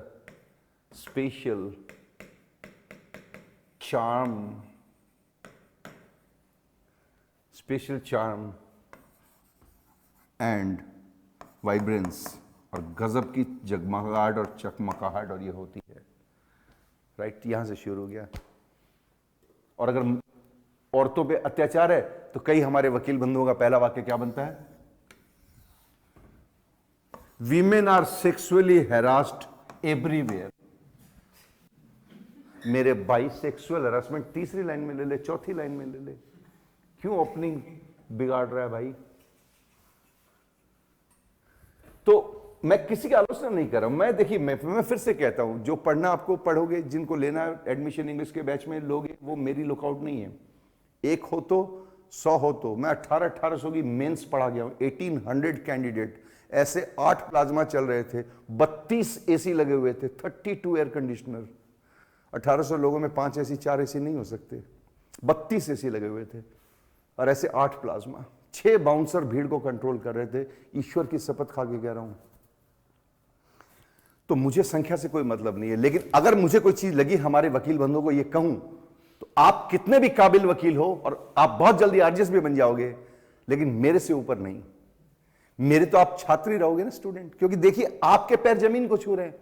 spatial charm and vibrance और गजब की जगमगाहट और चकमकाहट, और ये होती है, राइट, यहां से शुरू हो गया। और अगर औरतों पे अत्याचार है तो कई हमारे वकील बंधुओं का पहला वाक्य क्या बनता है? Women are sexually harassed everywhere. मेरे भाई, सेक्सुअल हैरासमेंट तीसरी लाइन में ले ले, चौथी लाइन में ले ले, क्यों ओपनिंग बिगाड़ रहा है भाई? तो मैं किसी की आलोचना नहीं कर रहा हूं, मैं देखिए, मैं फिर से कहता हूं, जो पढ़ना आपको पढ़ोगे, जिनको लेना एडमिशन इंग्लिश के बैच में लोगे, वो मेरी लुकआउट नहीं है। एक हो तो 100 हो तो, मैं 1800 की मेंस पढ़ा गया हूं, 1800 कैंडिडेट, ऐसे 8 प्लाज्मा चल रहे थे, 32 एसी लगे हुए थे, 32 एयर कंडीशनर। 1800 लोगों में 5 एसी 4 एसी नहीं हो सकते, 32 एसी लगे हुए थे, और ऐसे 8 प्लाज्मा, 6 बाउंसर भीड़ को कंट्रोल कर रहे थे। ईश्वर की शपथ खा के कह रहा हूं। तो मुझे संख्या से कोई मतलब नहीं है, लेकिन अगर मुझे कोई चीज लगी हमारे वकील बंधुओं को ये कहूं, तो आप कितने भी काबिल वकील हो और आप बहुत जल्दी आरजीएस भी बन जाओगे, लेकिन मेरे से ऊपर नहीं। मेरे तो आप छात्र ही रहोगे ना, स्टूडेंट, क्योंकि देखिए आपके पैर जमीन को छू रहे हैं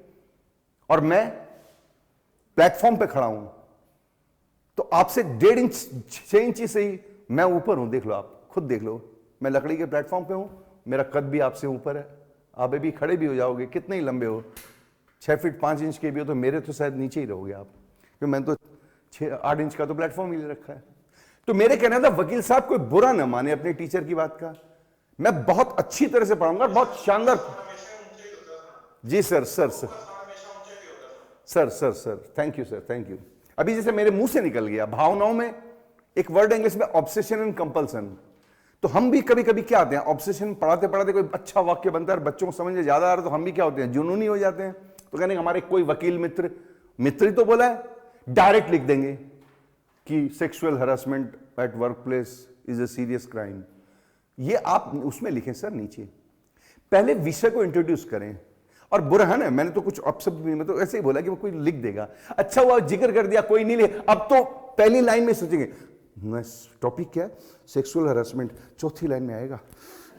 और मैं प्लेटफॉर्म पे खड़ा हूं, तो आपसे 1.5 इंच 6 इंची से ही मैं ऊपर हूं। देख लो, आप खुद देख लो, मैं लकड़ी के प्लेटफॉर्म पे हूं, मेरा कद भी आपसे ऊपर है, आप अभी खड़े भी हो जाओगे, कितने ही लंबे हो, 6 फीट 5 इंच के भी हो, तो मेरे तो शायद नीचे ही रहोगे आप, क्योंकि मैंने तो 6-8 इंच का तो प्लेटफॉर्म ही ले रखा है। तो मेरे कहना था, वकील साहब कोई बुरा ना माने अपने टीचर की बात का, मैं बहुत अच्छी तरह से पढ़ाऊंगा, बहुत शानदार। जी sir, sir sir sir sir sir thank you sir, thank you. अभी जैसे मेरे मुंह से निकल गया, भावनाओं में एक वर्ड इंग्लिश में ऑब्सेशन एंड कंपल्सन। तो हम भी कभी कभी क्या आते हैं, ऑब्सेशन पढ़ाते पढ़ाते कोई अच्छा वाक्य बनता है, बच्चों को समझ में ज्यादा आ रहा है, तो हम भी क्या होते हैं, जुनूनी हो जाते हैं। तो कहने हमारे कोई वकील मित्र, मित्र ही तो बोला है, डायरेक्ट लिख देंगे कि sexual harassment at work place is a serious crime. ये आप उसमें लिखें सर नीचे, पहले विषय को इंट्रोड्यूस करें। और बुरा है ना, मैंने तो कुछ अपशब्द नहीं, मैं तो ऐसे ही बोला कि वो कोई लिख देगा, अच्छा हुआ जिक्र कर दिया, कोई नहीं ले। अब तो पहली लाइन में सोचेंगे टॉपिक क्या है, सेक्सुअल हरासमेंट, चौथी लाइन में आएगा,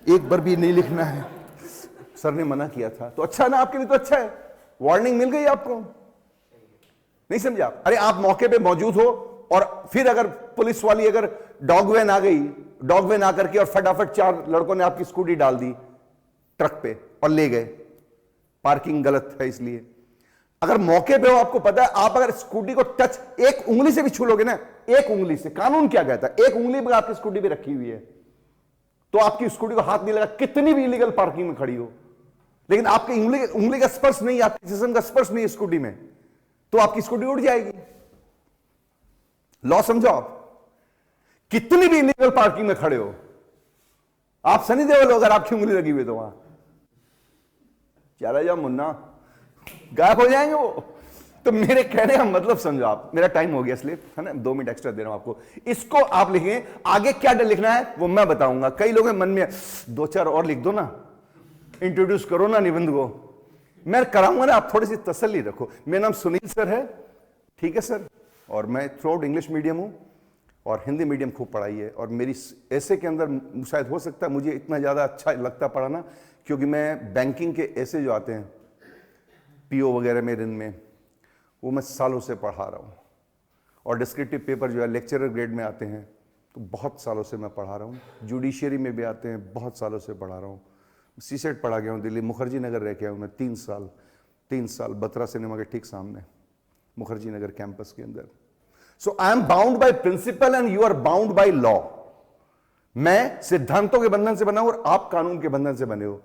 एक बार भी नहीं लिखना है, सर ने मना किया था। तो अच्छा ना, आपके लिए तो अच्छा है, वार्निंग मिल गई आपको, नहीं समझा? अरे आप मौके पे मौजूद हो और फिर अगर पुलिस वाली अगर डॉग वैन आ गई, डॉग वैन आकर के और फटाफट 4 लड़कों ने आपकी स्कूटी डाल दी ट्रक पे और ले गए, पार्किंग गलत है इसलिए, अगर मौके पे हो, आपको पता है, आप अगर स्कूटी को टच एक उंगली से भी छू लोगे ना, एक उंगली से, कानून क्या कहता है, एक उंगली पर आपकी स्कूटी पे रखी हुई है, तो आपकी स्कूटी को हाथ नहीं लगा, कितनी भी इलीगल पार्किंग में खड़ी हो, लेकिन आपकी उंगली का स्पर्श नहीं, आपके जिस्म का स्पर्श नहीं है स्कूटी में, तो आपकी स्कूटी उड़ जाएगी। लॉ समझो आप, कितनी भी इलीगल पार्किंग में खड़े हो, आप सनी देओल अगर आपकी उंगली लगी हुई तो वहां चला जाओ मुन्ना, गायब हो जाएंगे वो। तो मेरे कहने का मतलब समझो आप, मेरा टाइम हो गया इसलिए, है ना, 2 मिनट एक्स्ट्रा दे रहा हूं आपको। इसको आप लिखें, आगे क्या लिखना है वो मैं बताऊंगा। कई लोगों के मन में 2-4 और लिख दो ना, इंट्रोड्यूस करो ना निबंध को, मैं कराऊंगा ना, आप थोड़ी सी तसल्ली रखो। मेरा नाम सुनील सर है, ठीक है सर, और मैं थ्रू आउट इंग्लिश मीडियम हूं और हिंदी मीडियम खूब पढ़ाई है, और मेरी ऐसे के अंदर शायद हो सकता है मुझे इतना ज़्यादा अच्छा लगता पढ़ाना, क्योंकि मैं बैंकिंग के ऐसे जो आते हैं पीओ वगैरह में, इनमें वो मैं सालों से पढ़ा रहा हूँ, और डिस्क्रिप्टिव पेपर जो है लेक्चरर ग्रेड में आते हैं तो बहुत सालों से मैं पढ़ा रहा हूँ, जुडिशियरी में भी आते हैं, बहुत सालों से पढ़ा रहा हूँ। सीसेट पढ़ा गया हूँ, दिल्ली मुखर्जी नगर रह के आया हूँ मैं 3 साल बत्रा सिनेमा के ठीक सामने मुखर्जी नगर कैंपस के अंदर। So I am bound by principle and you are bound by law. मैं सिद्धांतों के बंधन से बना हूं और आप कानून के बंधन से बने हो।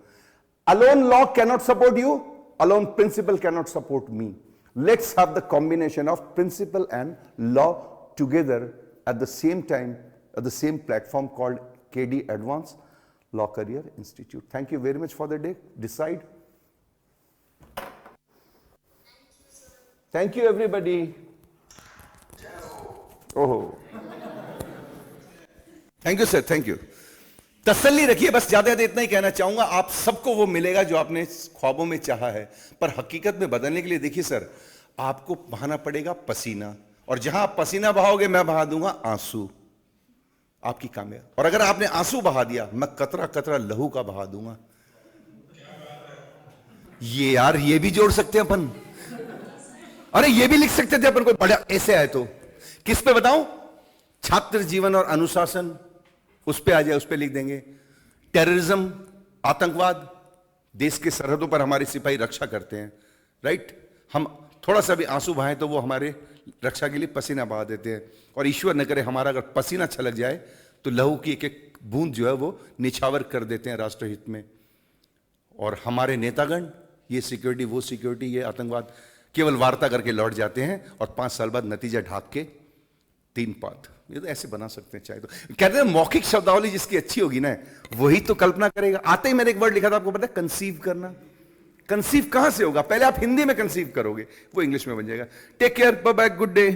Alone law cannot support you, alone principle cannot support me. Let's have the combination of principle and law together at the same time, at the same platform called KD Advanced Law Career Institute. Thank you very much for the day. Decide. Thank you everybody. ओहो, thank you sir, thank you. तसल्ली रखिए, बस ज्यादा इतना ही कहना चाहूंगा, आप सबको वो मिलेगा जो आपने ख्वाबों में चाहा है, पर हकीकत में बदलने के लिए देखिए सर, आपको बहाना पड़ेगा पसीना, और जहां आप पसीना बहाओगे मैं बहा दूंगा आंसू, आपकी कामयाब। और अगर आपने आंसू बहा दिया, मैं कतरा कतरा लहू का बहा दूंगा। ये यार ये भी जोड़ सकते हैं अपन, अरे ये भी लिख सकते थे अपन, कोई बड़ा ऐसे आए तो। किस पे बताऊं? छात्र जीवन और अनुशासन, उस पे आ जाए, उस पे लिख देंगे। टेररिज्म, आतंकवाद, देश के सरहदों पर हमारे सिपाही रक्षा करते हैं, राइट। हम थोड़ा सा भी आंसू बहाएं तो वो हमारे रक्षा के लिए पसीना बहा देते हैं, और ईश्वर न करे हमारा अगर पसीना छलक जाए तो लहू की एक एक बूंद जो है वो निछावर कर देते हैं राष्ट्रहित में। और हमारे नेतागण ये सिक्योरिटी वो सिक्योरिटी ये आतंकवाद केवल वार्ता करके लौट जाते हैं, और 5 साल बाद नतीजा ढाक के 3 पात। ये तो ऐसे बना सकते हैं चाहे तो। कहते हैं मौखिक शब्दावली जिसकी अच्छी होगी ना वही तो कल्पना करेगा। आते ही मैंने एक वर्ड लिखा था, आपको पता है, कंसीव करना। कंसीव कहां से होगा? पहले आप हिंदी में कंसीव करोगे, वो इंग्लिश में बन जाएगा। Take care, bye bye, good day.